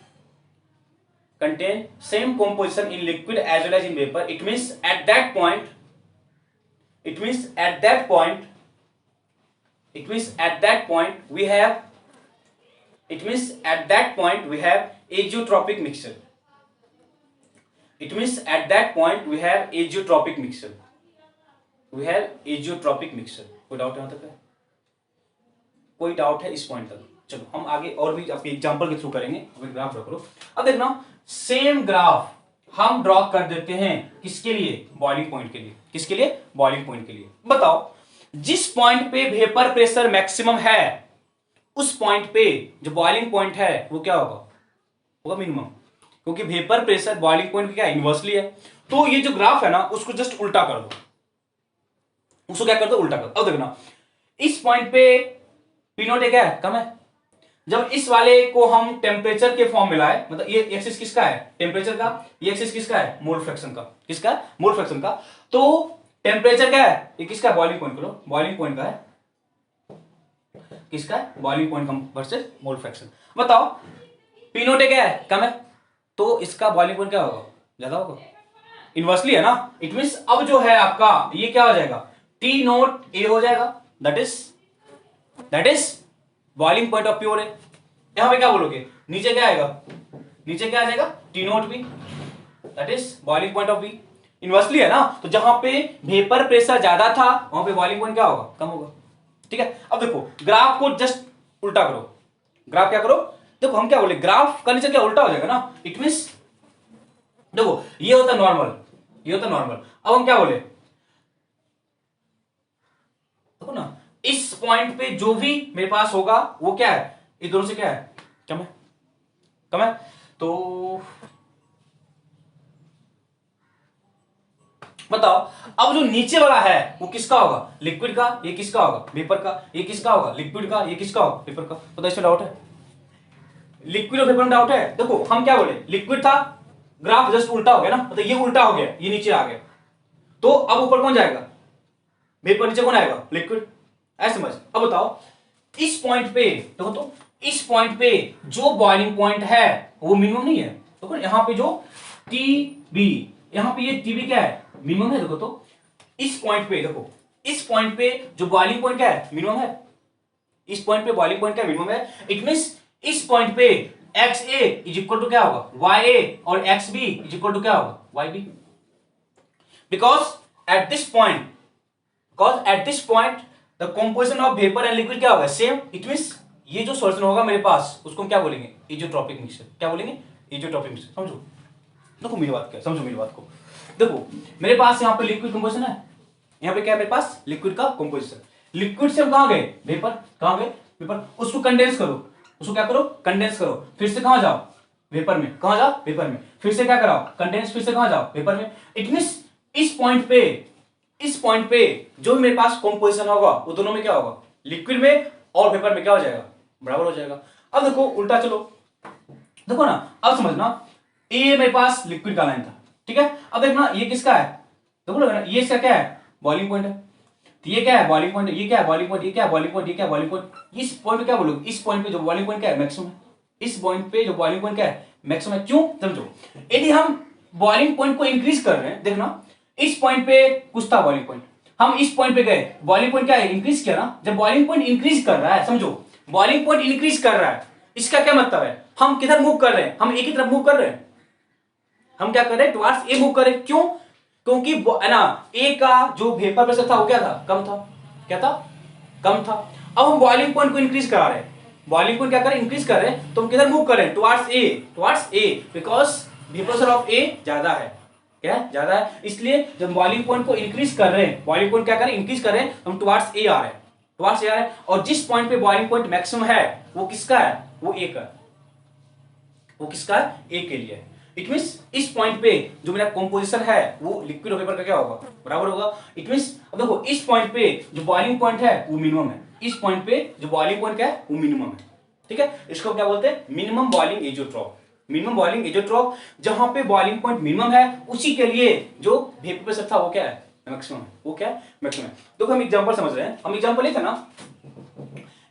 contain same composition in liquid as well as in vapor. It means at that point we have azeotropic mixture. कोई doubt यहां तक है? कोई doubt है इस point तक? चलो हम आगे और भी आपके एग्जांपल के थ्रू करेंगे। अभी ग्राफ ड्रॉ करो। अब देखना सेम ग्राफ हम ड्रॉ कर देते हैं किसके लिए, बॉइलिंग पॉइंट के लिए। किसके लिए, बॉइलिंग पॉइंट के लिए। बताओ जिस पॉइंट पे वेपर प्रेशर मैक्सिमम है उस पॉइंट पे जो बॉइलिंग पॉइंट है वो क्या होगा मिनिमम, क्योंकि वेपर प्रेशर बॉइलिंग पॉइंट क्या इनवर्सली है। तो ये जो ग्राफ है ना उसको जस्ट उल्टा कर दो, उसको क्या कर दो, उल्टा कर दो। अब देखना इस पॉइंट पे पी नॉट क्या है, कम है। जब इस वाले को हम टेम्परेचर के फॉर्म में लाए, मतलब ये एक्सिस किसका है, टेम्परेचर का, ये एक्सिस किसका है, मोल फ्रैक्शन का। किसका, मोल फ्रैक्शन का। तो टेम्परेचर क्या है, ये किसका, बॉइलिंग पॉइंट लो, बॉइलिंग पॉइंट का है। किसका है, boiling point versus mole fraction. बताओ पी नोट क्या है, कम है, तो इसका बॉइलिंग पॉइंट क्या होगा, ज्यादा होगा, इनवर्सली है ना। इट मींस अब जो है आपका ये क्या हो जाएगा, टी नोट ए हो जाएगा। That is boiling point of pure है। यहां पे क्या बोलोगे, नीचे क्या आएगा, नीचे क्या आ जाएगा, T naught B, that is boiling point of B. Inversely है ना, तो जहां पे वेपर प्रेशर ज्यादा था वहां पे बॉइलिंग पॉइंट क्या होगा, कम होगा। ठीक है, अब देखो ग्राफ को जस्ट उल्टा करो। ग्राफ क्या करो, देखो हम क्या बोले, ग्राफ का नीचे क्या उल्टा हो जाएगा ना। इट मींस देखो ये होता नॉर्मल, ये होता नॉर्मल। अब हम क्या बोले, देखो ना इस पॉइंट पे जो भी मेरे पास होगा वो क्या है, इस दोनों से क्या है, कम है, कम है। तो बताओ अब जो नीचे वाला है वो किसका होगा, लिक्विड का, ये किसका होगा, वेपर का, ये किसका होगा, लिक्विड का, ये किसका होगा, वेपर का। तो इसमें डाउट है, लिक्विड और वेपर में डाउट है। देखो हम क्या बोले, लिक्विड था, ग्राफ जस्ट उल्टा हो गया ना, मतलब ये उल्टा हो गया, ये नीचे आ गया, तो अब ऊपर कौन जाएगा, वेपर, नीचे कौन आएगा, लिक्विड। ऐसे समझ। अब बताओ इस पॉइंट पे देखो, तो इस पॉइंट पे जो बॉइलिंग पॉइंट है वो मिनिमम नहीं है। देखो यहां पे जो टी बी, यहां पे ये टी बी क्या है, मिनिमम है। देखो तो इस पॉइंट पे, देखो इस पॉइंट पे जो बॉइलिंग पॉइंट क्या है, मिनिमम है। इस पॉइंट पे बॉइलिंग पॉइंट क्या मिनिमम है। इट मींस इस पॉइंट पे x A is equal to क्या होगा, वाई ए, और X B is equal to क्या होगा, Y B. Because at this point the composition of vapour and liquid क्या होगा, सेम। इट मींस ये जो सॉल्यूशन होगा मेरे पास उसको हम क्या बोलेंगे, इज़ोट्रॉपिक मिक्सचर। क्या बोलेंगे, इज़ोट्रॉपिक मिक्सचर। समझो, देखो मेरी बात क्या, समझो मेरी बात को। देखो मेरे पास यहाँ पे लिक्विड कंपोजिशन है, यहाँ पे क्या है मेरे पास, लिक्विड का कंपोजिशन। लिक्विड से हम कहां गए, वेपर, कहां गए, वेपर। उसको कंडेंस करो, उसको क्या करो, कंडेंस करो। फिर से कहां जाओ, वेपर में, कहां जाओ, वेपर में। फिर से क्या कराओ, कंडेंस, फिर से कहां जाओ, वेपर में। इट मींस इस पॉइंट पे जो भी मेरे पास कंपोजिशन होगा वो दोनों में क्या होगा, लिक्विड में और वेपर में क्या हो जाएगा, बराबर हो जाएगा। अब देखो उल्टा चलो, देखो ना, अब समझना, ए मेरे पास लिक्विड का लाइन था, ठीक है, अब देखना ये किसका है, देखो ना ये इसका क्या है, बॉइलिंग पॉइंट है, तो ये क्या है बॉइलिंग पॉइंट, ये क्या है बॉइलिंग पॉइंट, ये क्या है बॉइलिंग पॉइंट, ये क्या है बॉइलिंग पॉइंट, इस पॉइंट पे क्या बोलोगे, इस पॉइंट पे जो बॉइलिंग पॉइंट क्या है, मैक्सिमम है, इस पॉइंट पे जो बॉइलिंग पॉइंट क्या है, मैक्सिमम है। क्यों, समझो, यदि हम बॉइलिंग पॉइंट को इंक्रीज कर रहे हैं, देखना इस पॉइंट पे कुछ था बॉइलिंग पॉइंट, हम इस पॉइंट पे गए, बॉइलिंग पॉइंट क्या है, इंक्रीज किया ना, जब बॉइलिंग पॉइंट इंक्रीज कर रहा है, समझो बॉइलिंग पॉइंट इंक्रीज कर रहा है, इसका क्या मतलब है, हम किधर मूव कर रहे हैं, हम एक ही तरफ मूव कर रहे हैं, हम क्या कर रहे हैं, टुवर्ड्स ए मूव कर रहे हैं। क्यों, क्योंकि है ना ए का जो वेपर प्रेशर था वो क्या था, कम था, क्या था, कम था। अब हम बॉइलिंग पॉइंट को इंक्रीज करा रहे हैं, बॉइलिंग पॉइंट क्या कर रहे हैं, इंक्रीज कर रहे हैं, तो हम किधर मूव कर रहे हैं, towards A, because vapour pressure of A ज्यादा है, क्या है, ज्यादा है, इसलिए जब बॉइलिंग पॉइंट को इंक्रीज कर रहे हैं, बॉइलिंग पॉइंट क्या कर रहे हैं, इंक्रीज कर रहे हैं, हम टुवर्ड्स ए आ रहे हैं, टुवर्ड्स ए आ रहे हैं, और जिस पॉइंट पे बॉइलिंग पॉइंट मैक्सिमम है वो किसका है, वो ए का, वो किसका है, ए के लिए। इट मींस इस पॉइंट पे जो मेरा कंपोजिशन है वो लिक्विड और वेपर का क्या होगा, बराबर होगा। इट मींस अब देखो इस पॉइंट पे जो बॉइलिंग पॉइंट है वो मिनिमम है, इस पॉइंट पे जो बॉइलिंग पॉइंट क्या है वो मिनिमम है, ठीक है, इसको क्या बोलते हैं, minimum boiling azeotrope, minimum boiling azeotrope, जहां पे बॉइलिंग पॉइंट मिनिमम है उसी के लिए जो वेपर प्रेशर था वो क्या है, मैक्सिमम है, वो क्या है, मैक्सिमम है। देखो हम एग्जांपल समझ रहे हैं, हम एग्जांपल लेते ना,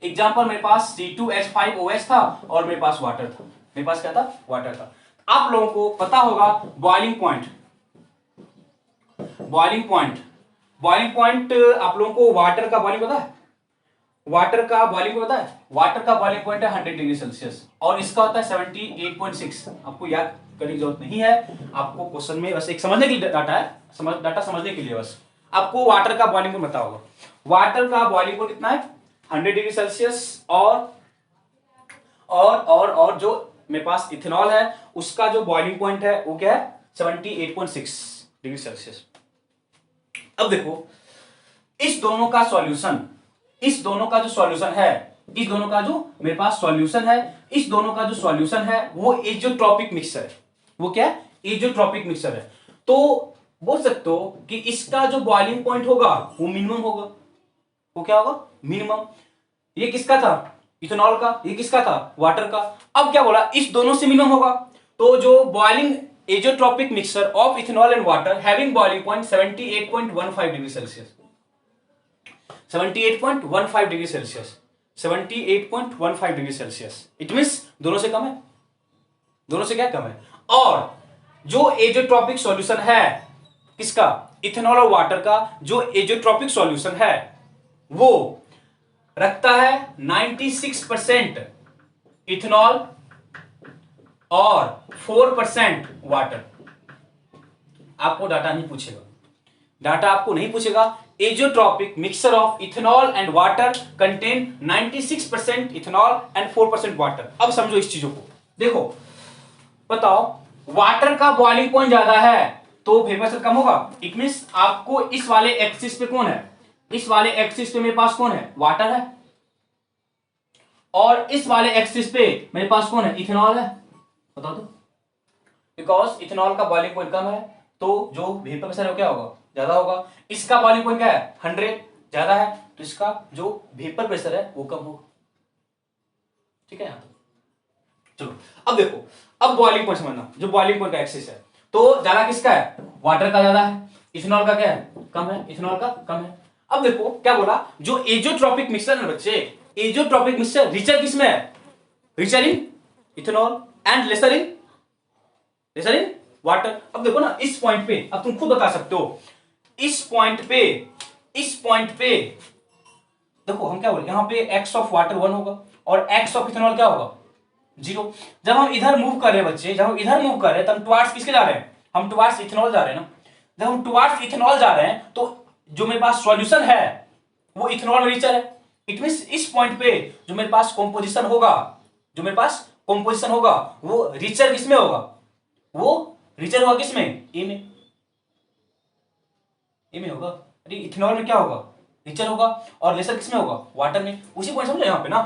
एग्जांपल मेरे पास C2H5OH था और मेरे पास वाटर था, मेरे पास क्या था, वाटर था। आप लोगों को पता होगा boiling point, boiling point, boiling point आप लोगों को वाटर का बॉइलिंग पता है, वाटर का बॉइलिंग पता है, वाटर का बॉइलिंग पॉइंट है 100 डिग्री सेल्सियस और इसका होता है 78.6। आपको याद करने की जरूरत नहीं है, आपको क्वेश्चन में बस एक समझने के लिए डाटा है, डाटा समझने के लिए बस आपको वाटर का बॉइलिंग पॉइंट पता होगा। वाटर का बॉइलिंग पॉइंट कितना है, 100 डिग्री सेल्सियस, और जो मेरे पास इथेनॉल है उसका जो बॉइलिंग पॉइंट है वो क्या है, 78.6 डिग्री सेल्सियस। अब देखो इस दोनों का सॉल्यूशन, इस दोनों का जो सॉल्यूशन है, इस दोनों का जो मेरे पास सॉल्यूशन है, इस दोनों का जो सॉल्यूशन है वो एजोट्रॉपिक मिक्सचर है, वो क्या है, एजोट्रॉपिक मिक्सचर है। तो बोल सकते हो कि इसका जो बॉइलिंग पॉइंट होगा वो मिनिमम होगा, वो क्या होगा, मिनिमम। ये किसका था, इथेनॉल का, ये किसका था, वाटर का। अब क्या बोला, इस दोनों से मिनिमम होगा, तो जो boiling azeotropic mixture of ethanol and water having boiling point 78.15 degree Celsius, 78.15 degree Celsius, 78.15 degree Celsius, it means दोनों से कम है, दोनों से क्या कम है। और जो एजोट्रॉपिक सॉल्यूशन है किसका, इथेनॉल और वाटर का, जो एजोट्रॉपिक सॉल्यूशन है वो रखता है 96% इथेनॉल और 4% वाटर। आपको डाटा नहीं पूछेगा, डाटा आपको नहीं पूछेगा। Azeotropic mixture of ethanol and water contain 96% ethanol and 4% water. अब समझो इस चीजों को, देखो बताओ, वाटर का बॉइलिंग पॉइंट ज्यादा है तो वेपर प्रेशर कम होगा। इट मींस आपको इस वाले एक्सिस पे कौन है, इस वाले एक्सिस पे मेरे पास कौन है, वाटर है, और इस वाले एक्सिस पे मेरे पास कौन है, इथेनॉल है। बताओ तो, बिकॉज इथेनॉल का बॉइलिंग पॉइंट कम है तो जो वेपर प्रेशर है क्या होगा, ज्यादा होगा। इसका बॉइलिंग पॉइंट क्या है, 100, ज्यादा है, तो इसका जो वेपर प्रेशर है वो कम होगा, ठीक है। चलो अब देखो, अब बॉइलिंग पॉइंट समझना, जो बॉइलिंग पॉइंट का एक्सिस है, तो ज्यादा किसका है, वाटर का ज्यादा है, इथेनॉल का क्या है, कम है, इथेनॉल का कम है। अब देखो क्या बोला, जो एजोट्रॉपिक मिक्सचर है बच्चे, एजोट्रॉपिक मिक्सचर रिचर किसमें है, richer in ethanol and lesser in water. अब देखो ना इस पॉइंट पे, अब तुम खुद बता सकते हो, इस पॉइंट पे देखो हम क्या बोले, यहां पे x ऑफ वाटर 1 होगा और x ऑफ इथेनॉल क्या होगा, 0। जब हम इधर मूव कर रहे हैं बच्चे, जब हम इधर मूव कर रहे हैं तब टुवर्ड्स किसके जा रहे हैं, हम टुवर्ड्स इथेनॉल जा रहे हैं ना। जब हम टुवर्ड्स इथेनॉल जा रहे हैं तो जो मेरे पास सॉल्यूशन है वो इथेनॉल में रिचर है। इट मींस इस पॉइंट पे जो मेरे पास कंपोजिशन होगा, जो मेरे पास कंपोजिशन होगा वो रिचर किसमें होगा, वो रिचर होगा किसमें, ए में, ए में होगा। अरे इथेनॉल में क्या होगा, रिचर होगा, और लेसर किसमें होगा, वाटर में। उसी पॉइंट समझो यहाँ पे ना,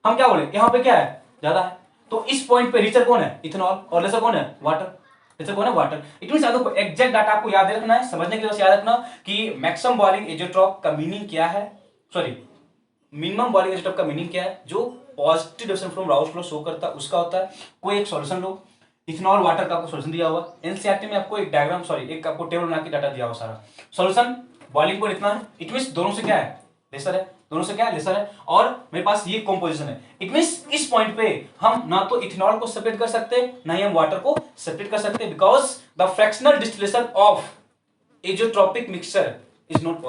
हम क्या बोले, यहाँ पे क्या है, ज्यादा है, तो इस पॉइंट पे रिचर कौन है, इथेनॉल, और लेसर कौन है, वाटर। लेसर कौन है, वाटर। इट मींस याद रखो, एग्जैक्ट डाटा आपको याद रखना है, समझने के लिए याद रखना कि मैक्सिमम बॉइलिंग एजोट्रॉप का मीनिंग क्या है, सॉरी मिनिमम बॉइलिंग एजोट्रॉप का मीनिंग क्या है, जो positive difference from Rouse flow show करता है उसका होता है। कोई एक सॉल्यूशन लो, इथेनॉल वाटर का आपको सॉल्यूशन दिया हुआ, एनसीईआरटी में आपको एक डायग्राम एक आपको टेबल बना के डाटा दिया हुआ सारा सॉल्यूशन, बॉइलिंग पॉइंट इतना है, इट मींस दोनों से क्या है, लेसर है, दोनों से क्या है, लेसर है, और मेरे पास ये कॉम्पोजिशन है, इट मींस इस पॉइंट पे हम ना तो इथेनॉल को सेपरेट कर सकते ना ही हम वाटर को सेपरेट कर सकते, because the fractional distillation of azeotropic mixture is not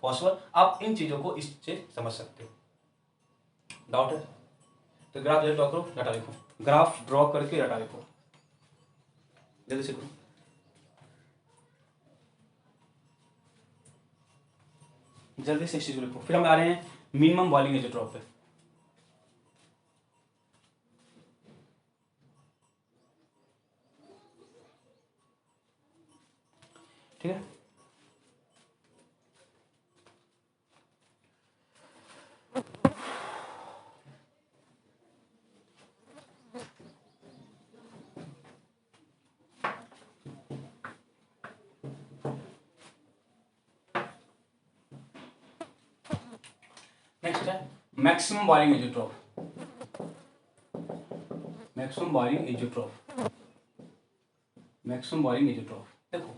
possible. आप इन चीजों को इससे समझ सकते हो। डाउट है तो ग्राफ ड्रॉ करो, डाटा लिखो, ग्राफ ड्रॉ करके डाटा लिखो, जल्दी से करो। जल्दी से इस चीज को लिखो, फिर हम आ रहे हैं मिनिमम बॉइलिंग एजेट्रोप पे। ठीक है, नेक्स्ट है maximum boiling azeotrope. Maximum boiling azeotrope, maximum boiling azeotrope. देखो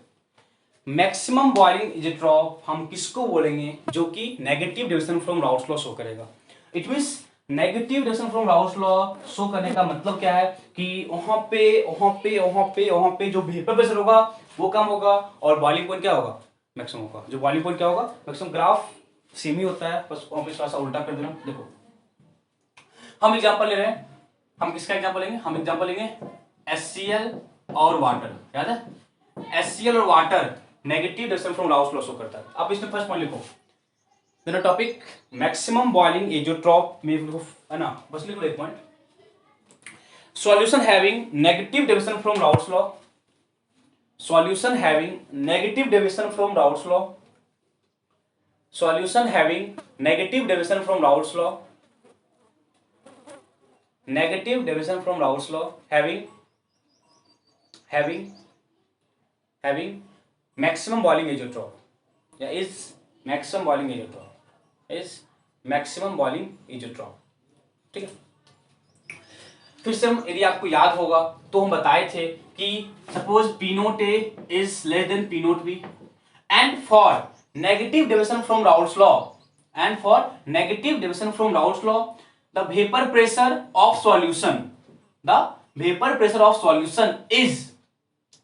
मैक्सिमम बॉइलिंग एजेट्रोप हम किसको बोलेंगे, जो कि negative division from Raoult's law show करेगा। It means negative division from Raoult's law show करने का मतलब क्या है कि वहां पे जो वेपर प्रेशर होगा वो कम होगा और बॉइलिंग पॉइंट क्या होगा, मैक्सिमम होगा। जो बॉइलिंग पॉइंट क्या होगा, मैक्सिमम। ग्राफ सेम ही होता है, बस वहां पे थोड़ा सा उल्टा कर देना। देखो हम एग्जांपल ले रहे हैं, हम किसका एग्जांपल लेंगे, हम एग्जांपल लेंगे HCl और वाटर। याद है HCl और water negative division from Raoult's law show करता है। आप इसमें फर्स्ट पॉइंट लिखो, देना टॉपिक मैक्सिमम बॉइलिंग एजेट्रोप में लिखो, है ना, बस लिखो एक point, solution having negative division from Raoult's law, solution having negative division from Raoult's law, solution having negative division from Raoult's law, negative division from Raoult's law, having maximum boiling azeotrope, yeah, is maximum boiling azeotrope, ठीक है। फिर से हम, यदि आपको याद होगा तो हम बताए थे कि suppose P note A is less than P note B and for negative division from Raoult's law, the vapor pressure of solution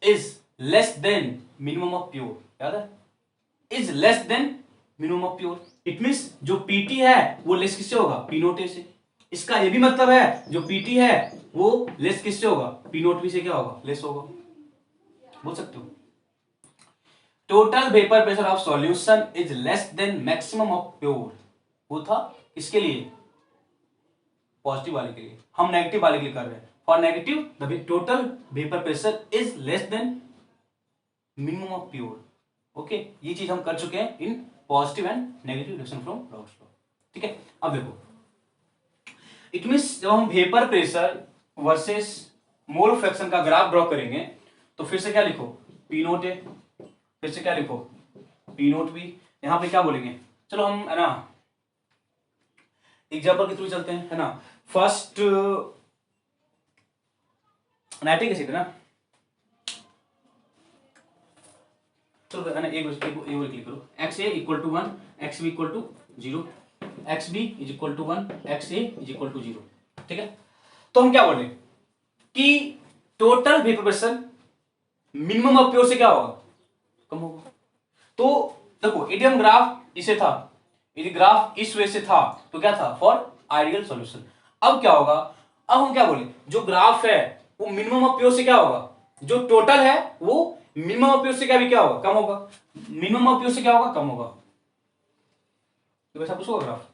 is less than minimum of pure। याद है, is less than minimum of pure, it means जो PT है वो less किससे होगा, P note A से। इसका ये भी मतलब है जो PT है वो लेस किससे होगा, P नोट B से क्या होगा, लेस होगा। बोल सकते हो total vapour pressure of solution is less than maximum of pure. वो था किसके लिए, पॉजिटिव वाले के लिए, हम नेगेटिव वाले के लिए कर रहे हैं। For negative the total vapour pressure is less than minimum of pure. Okay, ये चीज हम कर चुके हैं in positive and negative division from Raoult's law. ठीक है, अब देखो इट मींस जब हम vapour pressure versus mole fraction का ग्राफ ड्रॉ करेंगे तो फिर से क्या लिखो, पी नोट ए, फिर से क्या लिखो, पी नोट बी। यहां पे क्या बोलेंगे, चलो हम, है ना, एग्जाम्पल के थ्रू चलते हैं, है ना। फर्स्ट नाइटिंग है ना, चलो है ना, एक क्लिक करो, X A equal to 1, X B equal to 0, X B is equal to 1, X A is equal to 0। ठीक है, तो हम क्या बोल रहे हैं कि total vapour pressure minimum of pure से क्या होगा, कम होगा। तो देखो यदि हम ग्राफ इसे था, यदि ग्राफ इस वे से था तो क्या था, फॉर आइडियल सॉल्यूशन। अब क्या होगा, अब हम क्या बोले, जो ग्राफ है वो मिनिमम ऑफ प्योर से क्या होगा, जो टोटल है वो मिनिमम ऑफ प्योर से क्या भी क्या होगा, कम होगा। मिनिमम ऑफ प्योर से क्या होगा, कम होगा। तो वैसा कुछ होगा ग्राफ।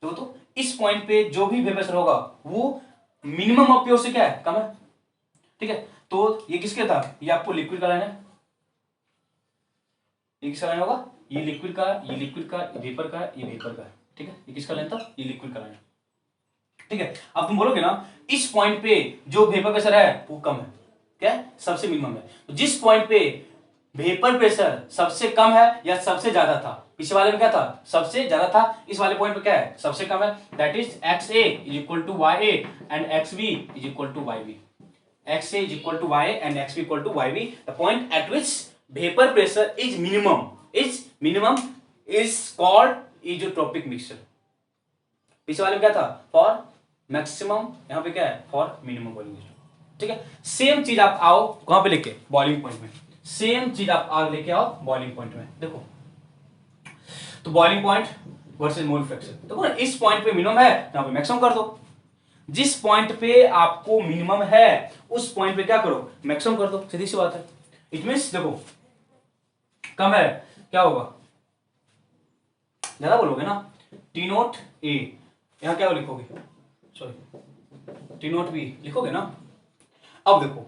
तो इस पॉइंट पे जो भी वेपर प्रेशर होगा वो मिनिमम ऑफ प्योर से क्या है, कम है। ठीक है, तो ये किसके था, ये आपको लिक्विड का लाइन है, ये किसका लाइन होगा, ये लिक्विड का, ये लिक्विड का, ये वेपर का, ये वेपर का। ठीक है, ये किसका लाइन था, ये लिक्विड का लाइन। ठीक है, अब तुम बोलोगे ना इस पॉइंट पे जो वेपर प्रेशर है वो कम है, क्या है, सबसे मिनिमम है। तो जिस पॉइंट पे वेपर प्रेशर सबसे कम है या सबसे ज्यादा था, पिछले वाले में क्या था, सबसे ज्यादा था, इस वाले पॉइंट पे क्या है, सबसे कम है, that is XA is equal to YA and XB is equal to YB। XA is equal to YA and XB equal to YB, the point at which vapor pressure is minimum is called azeotropic mixture। पिछले वाले में क्या था, for maximum, यहाँ पे क्या है, for minimum boiling. ठीक है, सेम चीज आप आओ कहां पे लेके, बॉइलिंग पॉइंट में, सेम चीज आप आगे लेके आओ बॉइलिंग पॉइंट में। देखो तो boiling point versus mole fraction, देखो ना, इस पॉइंट पे मिनिमम है, यहाँ पे मैक्सिमम कर दो, जिस पॉइंट पे आपको मिनिमम है उस पॉइंट पे क्या करो, मैक्सिमम कर दो, सीधी सी बात है। इट मींस देखो कम है, क्या होगा, ज्यादा बोलोगे ना, T नोट A, यहां क्या लिखोगे, सॉरी T नोट B लिखोगे ना। अब देखो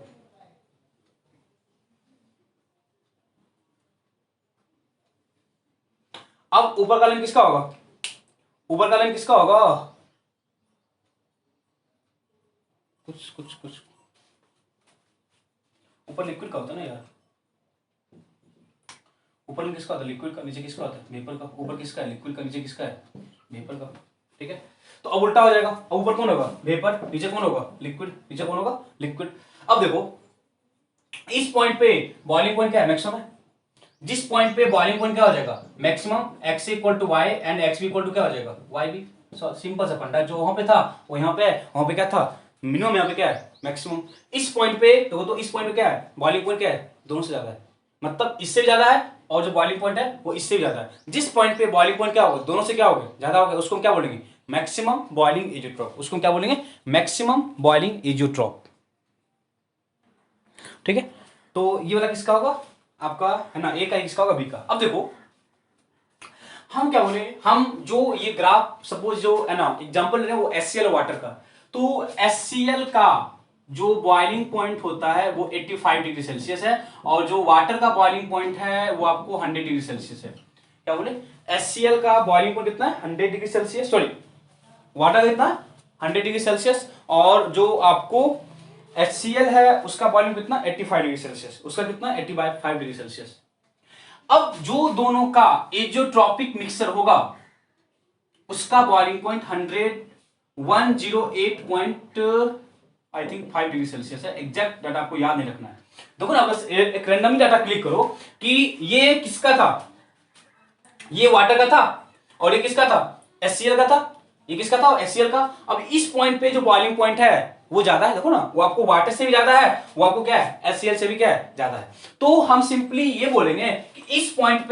अब ऊपर का लाइन किसका होगा, ऊपर का लाइन किसका होगा, कुछ ऊपर लिक्विड का होता है ना यार, ऊपर में किसका होता है, लिक्विड का, नीचे किसका होता है, वेपर का, ऊपर किसका है, लिक्विड का, नीचे किसका है, वेपर का। ठीक है, तो अब उल्टा हो जाएगा, अब ऊपर कौन होगा, वेपर, नीचे कौन होगा, लिक्विड, नीचे कौन होगा, लिक्विड। अब देखो इस पॉइंट पे बॉइलिंग पॉइंट क्या है, मैक्सिमम है, जिस पॉइंट पे बॉइलिंग पॉइंट क्या हो जाएगा, maximum, XA equal to Y and XB equal to क्या हो जाएगा, YB। सिंपल सा फंडा, जो वहां पे था वो यहाँ पे है, वहां पे क्या था, मिनिमम, यहाँ पे क्या है, मैक्सिमम। इस पॉइंट पे देखो तो इस पॉइंट पे क्या है, बॉइलिंग पॉइंट क्या है, दोनों से ज्यादा है, मतलब इससे भी ज्यादा है, और जो बॉइलिंग पॉइंट है वो इससे भी ज्यादा है। जिस पॉइंट पे बॉइलिंग पॉइंट क्या होगा, दोनों से क्या होगा, ज्यादा होगा, उसको हम क्या बोलेंगे, मैक्सिमम बॉइलिंग एजियोट्रॉप, उसको क्या बोलेंगे, मैक्सिमम बॉइलिंग एजियोट्रॉप। ठीक है, तो ये वाला किसका होगा, आपका है ना, ए का, किसका होगा, बी का। अब देखो हम क्या बोले, हम जो ये ग्राफ सपोज जो है ना एग्जांपल ले रहे हैं वो HCl वाटर का, तो HCl का जो बॉइलिंग पॉइंट होता है वो 85 डिग्री सेल्सियस है, और जो वाटर का बॉइलिंग पॉइंट है वो आपको 100 डिग्री सेल्सियस है। क्या बोले, HCl का बॉइलिंग पॉइंट कितना है, 100 डिग्री सेल्सियस, सॉरी वाटर का कितना, 100 डिग्री सेल्सियस, और जो आपको HCl है उसका बॉइलिंग कितना, 85 डिग्री सेल्सियस, उसका कितना, 85 डिग्री सेल्सियस। अब जो दोनों का एजियोट्रॉपिक मिक्सचर होगा उसका boiling point 108 point I think 5 degree Celsius है, एग्जैक्ट डाटा आपको याद नहीं रखना है। देखो ना, बस एक रैंडमली डाटा क्लिक करो कि ये किसका था, ये वाटर का था, और ये किसका था, HCl का था, ये किसका था, HCl का। अब इस पॉइंट पे जो बॉइलिंग पॉइंट है वो ज्यादा है, देखो ना, वो आपको वाटर से भी ज्यादा है, वो आपको क्या है, HCl से भी क्या है, ज्यादा है। तो हम सिंपली ये बोलेंगे कि इस पॉइंट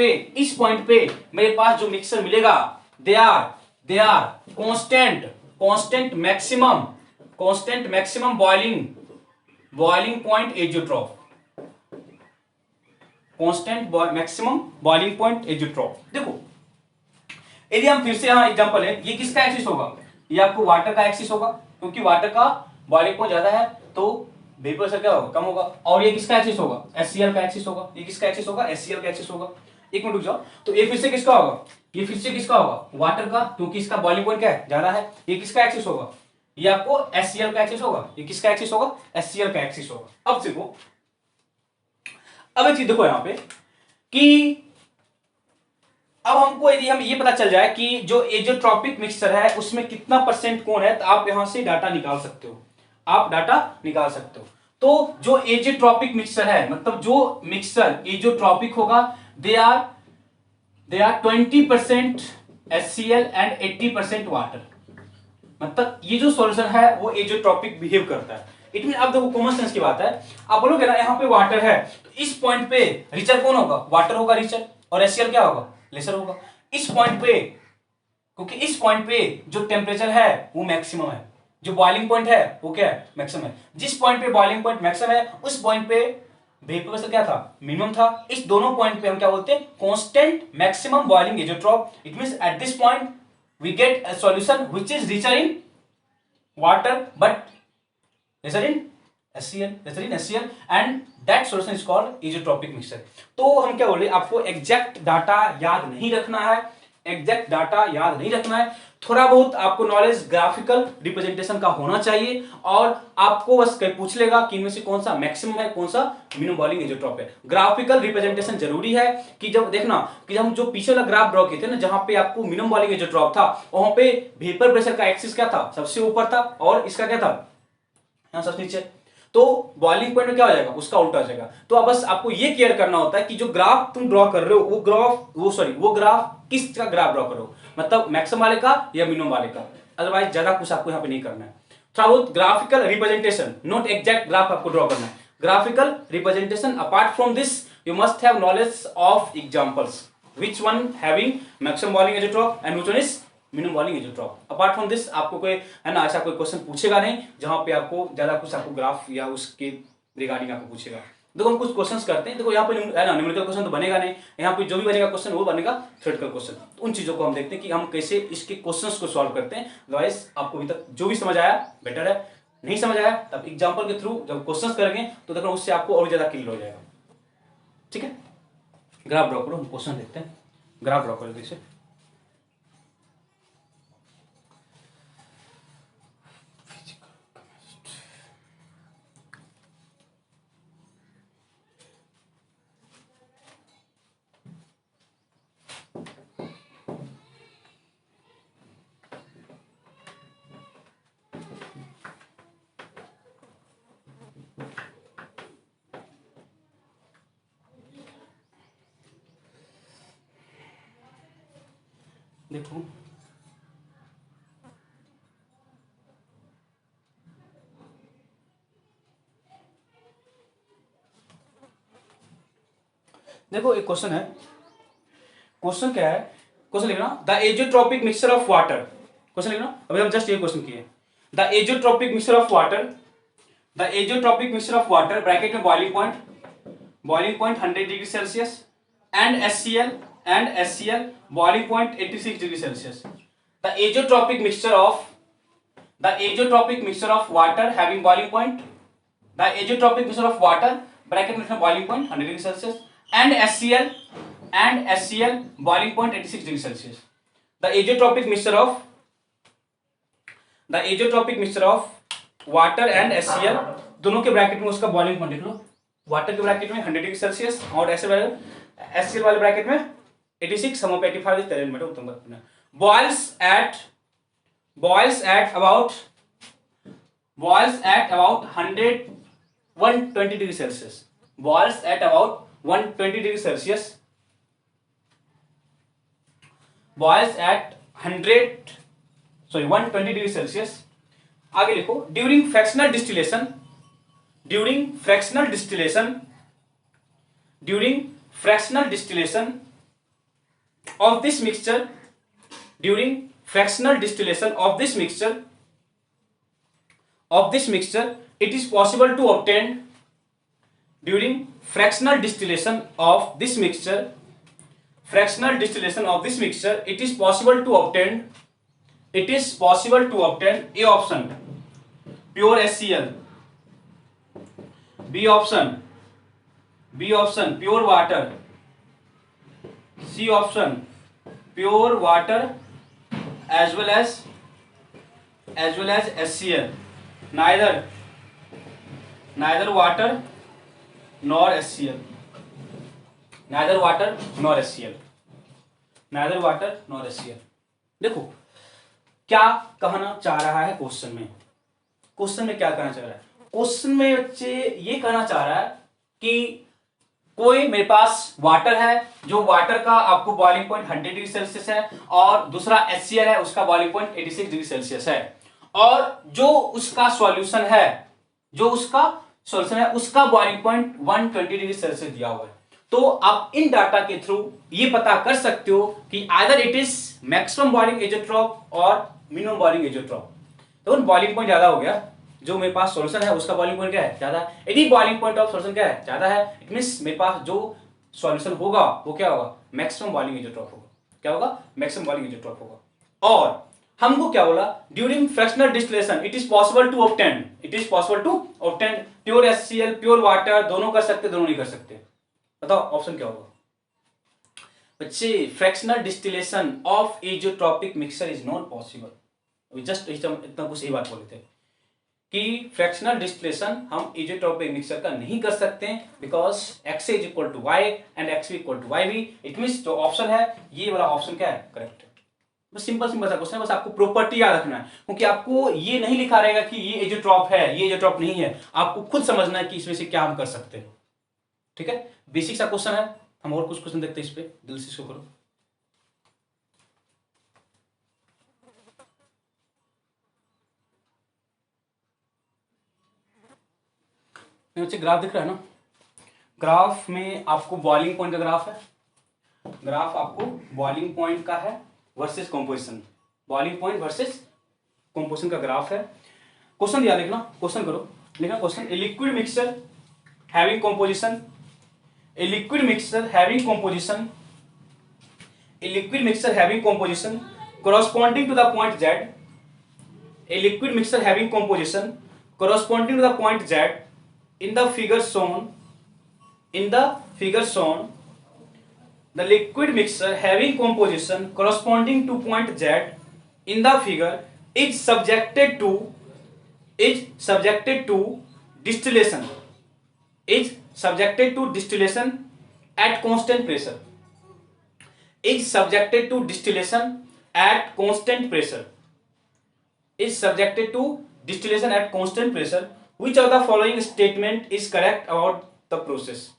पे मेरे पास जो मिक्सर मिलेगा, they are constant maximum boiling point azeotrope, constant maximum boiling point azeotrope. देखो यदि हम फिर से यहां एग्जांपल है, ये किसका एक्सिस होगा, ये आपको वाटर का एक्सिस होगा, क्योंकि वाटर का बॉइलिंग पॉइंट ज्यादा है तो वेपर प्रेशर क्या होगा, कम होगा। और ये किसका एक्सिस होगा, HCl का एक्सिस होगा, ये किसका एक्सिस होगा, HCl का एक्सिस होगा। एक मिनट रुक जाओ, तो ये फिर से किसका होगा, ये फिर से किसका होगा, वाटर का, क्योंकि इसका बॉइलिंग पॉइंट क्या है, ज्यादा है। ये किसका एक्सिस होगा, ये आपको HCl का एक्सिस होगा, ये किसका एक्सिस होगा, HCl का एक्सिस होगा। अब देखो, अब एक चीज देखो यहां पे कि अब हमको यदि हम ये पता चल जाए कि जो एजियोट्रॉपिक मिक्सचर है उसमें कितना परसेंट कौन है, तो आप यहां से डाटा निकाल सकते हो, आप डाटा निकाल सकते हो। तो जो एजियोट्रॉपिक मिक्सचर है, मतलब जो मिक्सचर एजियोट्रॉपिक होगा, they are 20% HCl and 80% water, मतलब ये जो सॉल्यूशन है वो एजियोट्रॉपिक बिहेव करता है। इट मीन, अब देखो कॉमन सेंस की बात है, आप बोलोगे ना यहाँ पे वाटर है, तो इस पॉइंट पे रिचर कौन होगा, वाटर होगा रिचर, और HCl क्या होगा, लेसर होगा। इस पॉइंट पे, क्योंकि इस पॉइंट पे जो टेम्परेचर है वो मैक्सिमम है, जो बॉइलिंग पॉइंट है वो क्या है, मैक्सिमम है। जिस पॉइंट पे बॉइलिंग पॉइंट मैक्सिमम है उस पॉइंट पे वेपर प्रेशर क्या था, मिनिमम था। इस दोनों पॉइंट पे हम क्या बोलते हैं, constant maximum boiling azeotrope. It means at this point we get a solution which is richer in water but lesser in HCl and that solution is called azeotropic mixture। तो हम क्या बोले, आपको एग्जैक्ट डाटा याद नहीं रखना है, exact data याद नहीं रखना है, थोड़ा बहुत आपको नॉलेज ग्राफिकल रिप्रेजेंटेशन का होना चाहिए, और आपको बस कहीं पूछ लेगा कि इनमें से कौन सा मैक्सिमम है, कौन सा मिनिमम बॉइलिंग एजेट्रॉप है। ग्राफिकल रिप्रेजेंटेशन जरूरी है कि जब देखना कि हम जो पीछे वाला ग्राफ ड्रॉ किए थे ना, जहां पे आपको मिनिमम बॉइलिंग एजेट्रॉप था, वहां पे वेपर प्रेशर का एक्सिस क्या था, सबसे ऊपर था, और इसका क्या था, यहां सबसे नीचे। तो बॉइलिंग पॉइंट में क्या हो जाएगा, उसका उल्टा हो जाएगा। तो अब बस आपको ये केयर करना होता है कि जो ग्राफ तुम ड्रॉ कर रहे हो वो ग्राफ किस का ग्राफ ड्रॉ करो, मतलब मैक्सिमम वाले का या मिनिमम वाले का। अदरवाइज ज्यादा कुछ आपको यहाँ पे नहीं करना है। थोड़ा बहुत graphical representation, not exact graph आपको ड्रॉ करना है। Graphical representation, apart from this you must have knowledge of examples, which one having maximum Bolling azeotrope and which one is minimum Bolling azeotrope. Apart from this आपको कोई है ना ऐसा कोई question पूछेगा नहीं जहां पे आपको ज्यादा कुछ आपको ग्राफ या उसके रिगार्डिंग आपको पूछेगा। देखो हम कुछ क्वेश्चंस करते हैं, देखो यहाँ पे है ना न्यूमेरिकल क्वेश्चन तो बनेगा नहीं, यहाँ पे जो भी बनेगा क्वेश्चन वो बनेगा थ्योरेटिकल क्वेश्चन। तो उन चीजों को हम देखते हैं कि हम कैसे इसके क्वेश्चंस को सॉल्व करते हैं। अदरवाइज आपको अभी तक जो भी समझ आया बेटर है, नहीं समझ आया तब एग्जाम्पल के थ्रू जब क्वेश्चंस करेंगे तो देखो उससे आपको और ज्यादा क्लियर हो जाएगा। ठीक है, ग्राफ ड्रॉ करो, हम क्वेश्चन देखते हैं। ग्राफ ड्रॉ करो देखिए, देखो देखो एक क्वेश्चन है, क्वेश्चन क्या है, क्वेश्चन लिखना the azeotropic mixture of water. Question लिखना, अभी हम जस्ट ये क्वेश्चन किए, the azeotropic mixture of water, the azeotropic mixture of water bracket में boiling point 100 degree Celsius and HCl boiling point 86 degree Celsius. The azeotropic mixture of water having boiling point, the azeotropic mixture of water bracket में boiling point 100 degree Celsius and HCl boiling point 86 degree Celsius. The azeotropic mixture of water and HCl दोनों के bracket में उसका boiling point लिख लो। Water के bracket में 100 degree Celsius और HCl वाले ब्रैकेट में 86, सम ऑफ 85 इज 10 मीटर उत्तम करना। boils at about 120 degree Celsius, boils at about 120 degree Celsius, boils at 120 degree Celsius. आगे लिखो during fractional distillation of this mixture, it is possible to obtain during fractional distillation of this mixture, it is possible to obtain A option pure HCl, B option pure water, C option pure water as well as HCl, neither water nor HCl, देखो क्या कहना चाह रहा है question में, क्या कहना चाह रहा है क्वेश्चन में बच्चे, ये कहना चाह रहा है कि कोई मेरे पास वाटर है, जो वाटर का आपको बॉइलिंग पॉइंट 100 डिग्री सेल्सियस है, और दूसरा HCl है, उसका बॉइलिंग पॉइंट 86 डिग्री सेल्सियस है, और जो उसका सॉल्यूशन है उसका बॉइलिंग पॉइंट 120 डिग्री सेल्सियस दिया हुआ है। तो आप इन डाटा के थ्रू ये पता कर सकते हो कि either it is maximum boiling azeotrope और मिनिमम बॉइलिंग एजेट्रॉप। तो बॉइलिंग पॉइंट ज्यादा हो गया, जो मेरे पास सॉल्यूशन है उसका बॉइलिंग पॉइंट क्या है, ज्यादा। यदि बॉइलिंग पॉइंट ऑफ सॉल्यूशन क्या है, ज्यादा है, इट मींस मेरे पास जो सॉल्यूशन होगा वो क्या होगा, मैक्सिमम बॉइलिंग एजेट्रॉप होगा। क्या होगा, मैक्सिमम बॉइलिंग एजेट्रॉप होगा। और हमको क्या बोला, during fractional distillation it is possible to obtain pure HCl, pure water, दोनों कर सकते, दोनों नहीं कर सकते। बताओ ऑप्शन क्या होगा। बच्चे fractional distillation of azeotropic mixture is not possible. Just इतना कुछ यही बात बोले थे कि फ्रैक्शनल डिस्टिलेशन हम एजोट्रॉपिक मिक्सचर का नहीं कर सकते हैं because X is equal to Y and X equal to Y B. It means जो ऑप्शन है ये वाला ऑप्शन क्या है, करेक्ट है। बस सिंपल सिंपल सा क्वेश्चन है, बस आपको प्रॉपर्टी याद रखना है क्योंकि आपको ये नहीं लिखा रहेगा कि ये एजोट्रॉप है ये एजोट्रॉप नहीं है, आपको खुद समझना है कि इसमें से क्या हम कर सकते हैं। ठीक है, बेसिक सा क्वेश्चन है। हम और कुछ क्वेश्चन देखते हैं इस पे, दिल से इसको करो। बच्चे ग्राफ दिख रहा है ना, ग्राफ में आपको बॉइलिंग पॉइंट का ग्राफ है, ग्राफ आपको बॉइलिंग पॉइंट का है versus composition, boiling point versus composition का ग्राफ है। क्वेश्चन दिया, लिखना क्वेश्चन करो, लिखना question. A liquid mixture having composition, a liquid mixture having composition, a liquid mixture having composition corresponding to the point Z, a liquid mixture having composition corresponding to the point Z in the figure shown, in the figure shown, the liquid mixture having composition corresponding to point Z in the figure is subjected to distillation, is subjected to distillation at constant pressure, is subjected to distillation at constant pressure, is subjected to distillation at constant pressure. Which of the following statement is correct about the process?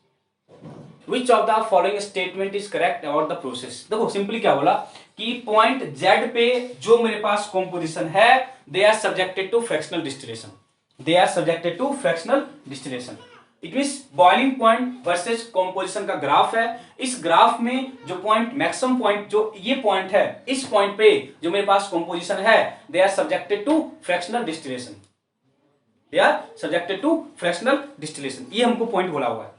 Which of the following statement is correct about the process? देखो simply क्या बोला कि point Z पे जो मेरे पास composition है they are subjected to fractional distillation, they are subjected to fractional distillation. It means boiling point versus composition का ग्राफ है। इस ग्राफ में जो पॉइंट मैक्सिमम पॉइंट जो ये पॉइंट है, इस पॉइंट पे जो मेरे पास कंपोजिशन है they are subjected to fractional distillation, they are subjected to fractional distillation. ये हमको पॉइंट बोला हुआ है,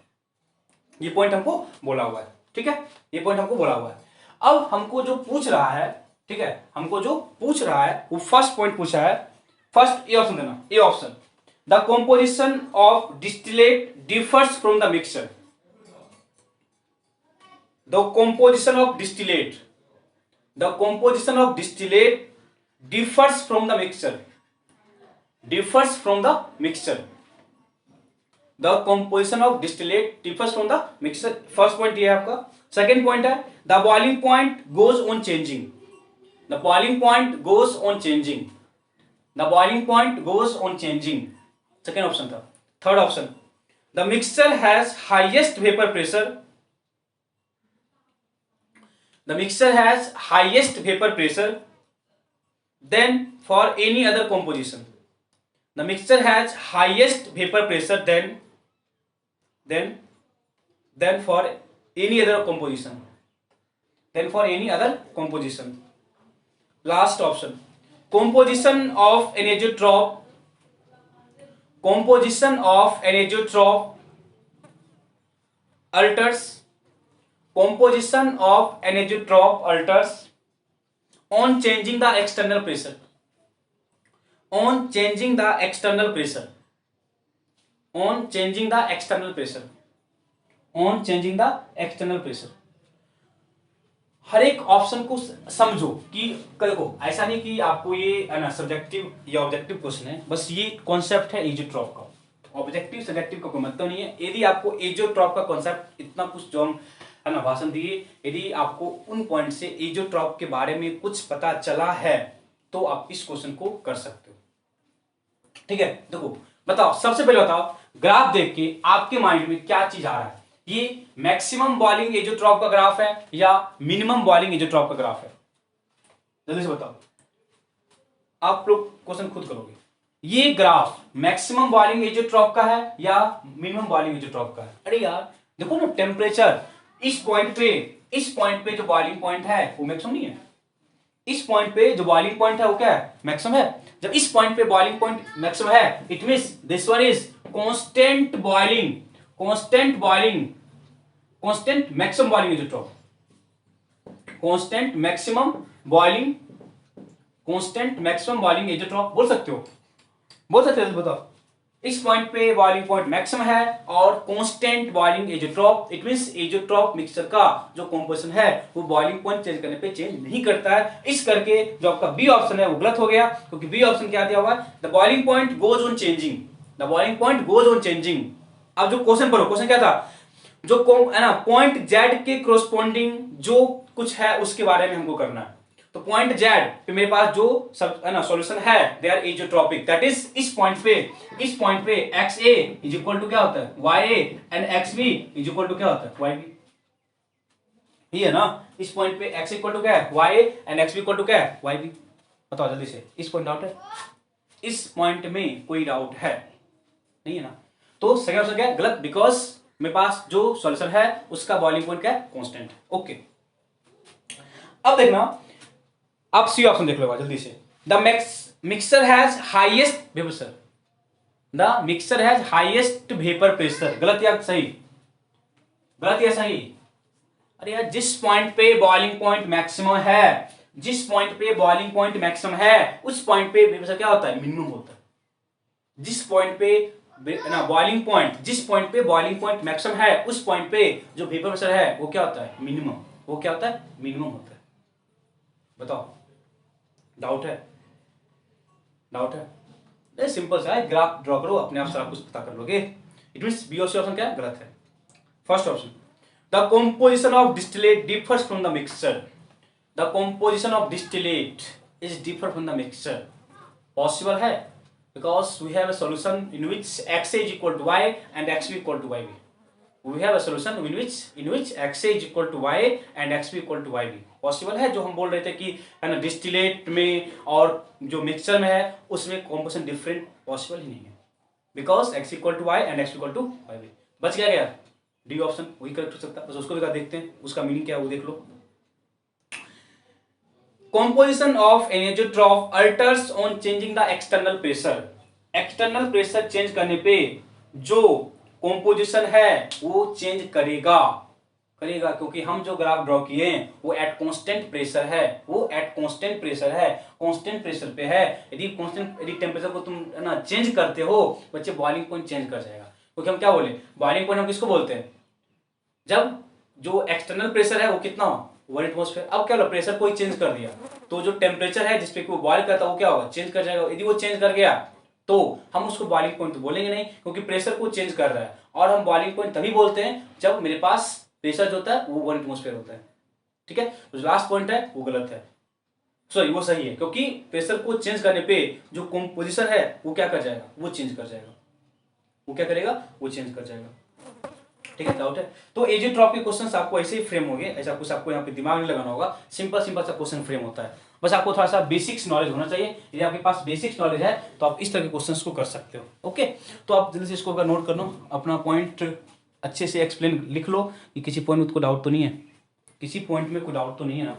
ये पॉइंट हमको बोला हुआ है। ठीक है, ये पॉइंट हमको बोला हुआ है। अब हमको जो पूछ रहा है, ठीक है, हमको जो पूछ रहा है वो फर्स्ट पॉइंट पूछा है। फर्स्ट ए ऑप्शन देना, A option, the composition of distillate differs from the mixture, the composition of distillate, the composition of distillate differs from the mixture, differs from the mixture, the composition of distillate differs from the mixture। First point ये है आपका। Second point है the boiling point goes on changing, the boiling point goes on changing, the boiling point goes on changing, second option था। Third option, the mixture has highest vapour pressure, the mixture has highest vapour pressure than for any other composition, the mixture has highest vapour pressure than for any other composition, than for any other composition. Last option, composition of an azeotrope, composition of an azeotrope alters, composition of an azeotrope alters on changing the external pressure, on changing the external pressure, on changing the external pressure, on changing the external pressure। हर एक option को समझो कि देखो ऐसा नहीं कि आपको ये ना सब्जेक्टिव या ऑब्जेक्टिव क्वेश्चन है, बस ये कॉन्सेप्ट है एजियोट्रॉप का। ऑब्जेक्टिव सब्जेक्टिव का कोई मतलब नहीं है। यदि आपको एजियोट्रॉप का कॉन्सेप्ट इतना कुछ जो हम है ना भाषण दिए, यदि आपको उन पॉइंट से एजियोट्रॉप के बारे में कुछ पता चला है तो आप इस क्वेश्चन को कर सकते हो। ठीक है, देखो बताओ, सबसे पहले बताओ ग्राफ देख के आपके माइंड में क्या चीज आ रहा है, ये मैक्सिमम बॉइलिंग एजियोट्रॉप का ग्राफ है या मिनिमम बॉइलिंग एजियोट्रॉप का ग्राफ है? जल्दी से बताओ, आप लोग क्वेश्चन खुद करोगे। ये ग्राफ मैक्सिमम बॉइलिंग एजियोट्रॉप का है या मिनिमम बॉइलिंग एजियोट्रॉप का है? अरे यार देखो ना, टेम्परेचर इस पॉइंट पे जो बॉइलिंग पॉइंट है वो मैक्सिमम नहीं है, इस पॉइंट पे जो बॉइलिंग पॉइंट है वो क्या है, मैक्सिमम है। जब इस पॉइंट पे बॉइलिंग पॉइंट मैक्सिमम है, it means this one is constant boiling, constant boiling, constant maximum boiling azeotrope, constant maximum boiling, constant maximum boiling azeotrope बोल सकते हो, बोल सकते हो। बताओ इस पॉइंट पे बॉइलिंग पॉइंट मैक्सिमम है और constant boiling azeotrope, it means azeotrope mixture का जो कंपोजिशन है वो बॉइलिंग पॉइंट चेंज करने पे चेंज नहीं करता है। इस करके जो आपका बी ऑप्शन है वो गलत हो गया, क्योंकि बी ऑप्शन क्या दिया हुआ है, the boiling point goes on changing, the boiling point goes on changing. अब जो क्वेश्चन पढ़ो, क्वेश्चन क्या था, जो है ना पॉइंट जेड के कोरोस्पोंडिंग जो कुछ है उसके बारे में हमको करना है। तो पॉइंट जेड पे मेरे पास जो सब है ना सॉल्यूशन है they are azeotropic, that is इस पॉइंट पे x A is equal to क्या होता है Y A and x B is equal to क्या होता है वाई बी, ये है ना। इस पॉइंट पे एक्स इक्वल टू क्या है Y A and x B equal to क्या है वाई बी। बताओ जल्दी से, इस पॉइंट डाउट है, इस पॉइंट में कोई डाउट है नहीं है ना। तो सेकंड ऑप्शन क्या है गलत, बिकॉज मेरे पास जो सॉल्यूशन है उसका बॉइलिंग पॉइंट क्या है कांस्टेंट। ओके, अब देखना आप सी ऑप्शन देख लो जल्दी से, the mixer has highest vapour pressure, the mixer has highest vapour pressure, गलत या सही, गलत या सही। अरे यार जिस पॉइंट पे बॉइलिंग पॉइंट मैक्सिमम है, जिस पॉइंट पे बॉइलिंग पॉइंट मैक्सिमम है उस पॉइंट पे वेपर प्रेशर क्या होता है मिनिमम होता है। जिस पॉइंट पे ना बॉइलिंग पॉइंट, जिस पॉइंट पे बॉइलिंग पॉइंट मैक्सिमम है उस पॉइंट पे जो वेपर प्रेशर है वो क्या होता है मिनिमम, वो क्या होता है मिनिमम होता है। बताओ डाउट है, डाउट है, सिंपल सा है, ग्राफ ड्रॉ करो अपने आप सारा कुछ पता कर लोगे। इट मींस बी और सी ऑप्शन क्या है गलत है। First option, the composition of distillate differs from the mixture, the composition of distillate is differ from the mixture, possible है because we have a solution in which x is equal to y and x b equal to yb, we have a solution in which x is equal to y and x b equal to yb, possible है। जो हम बोल रहे थे कि है ना distillate में और जो मिक्सचर में है उसमें कॉम्पोजिशन डिफरेंट पॉसिबल ही नहीं है, because x equal to y and x equal to yb। बच गया डी ऑप्शन वही करेक्ट हो सकता है, बस उसको भी देखते हैं उसका मीनिंग क्या है वो देख लो। Composition of an azeotrope alters on changing the external pressure, external pressure change करने पे जो कॉम्पोजिशन है वो चेंज करेगा, क्योंकि हम जो ग्राफ ड्रॉ किए हैं वो एट कांस्टेंट प्रेशर है, वो एट कांस्टेंट प्रेशर है, कांस्टेंट प्रेशर पे है। यदि टेम्परेचर को तुम ना चेंज करते हो बच्चे बॉइलिंग पॉइंट चेंज कर जाएगा, क्योंकि हम क्या बोले बॉइलिंग पॉइंट हम किसको बोलते हैं, जब जो एक्सटर्नल प्रेशर है वो कितना हो 1 एटमॉस्फेयर। अब क्या होगा प्रेशर कोई चेंज कर दिया तो जो टेम्परेचर है जिसपे वो बॉइल करता है वो क्या होगा चेंज कर जाएगा। यदि वो चेंज कर गया तो हम उसको बॉइलिंग पॉइंट तो बोलेंगे नहीं, क्योंकि प्रेशर को चेंज कर रहा है। और हम बॉइलिंग पॉइंट तभी बोलते हैं जब मेरे पास प्रेशर जो होता है वो 1 एटमॉस्फेयर होता है। ठीक है, तो जो लास्ट पॉइंट है वो गलत है, सॉरी वो सही है, क्योंकि प्रेशर को चेंज करने पे जो कंपोजिशन है वो क्या कर जाएगा वो चेंज कर जाएगा, वो क्या करेगा वो चेंज कर जाएगा। ठीक है, डाउट है तो एजियोट्रॉप के क्वेश्चंस आपको ऐसे ही फ्रेम होंगे, ऐसा कुछ आपको यहाँ पे दिमाग नहीं लगाना होगा, सिंपल सा क्वेश्चन फ्रेम होता है। बस आपको थोड़ा सा बेसिक्स नॉलेज होना चाहिए, यदि आपके पास बेसिक्स नॉलेज है तो आप इस तरह के क्वेश्चंस को कर सकते हो। ओके, तो आप जल्दी से इसको अगर नोट कर लो, अपना पॉइंट अच्छे से एक्सप्लेन लिख लो कि किसी पॉइंट में कोई डाउट तो नहीं है, किसी पॉइंट में कोई डाउट तो नहीं है ना।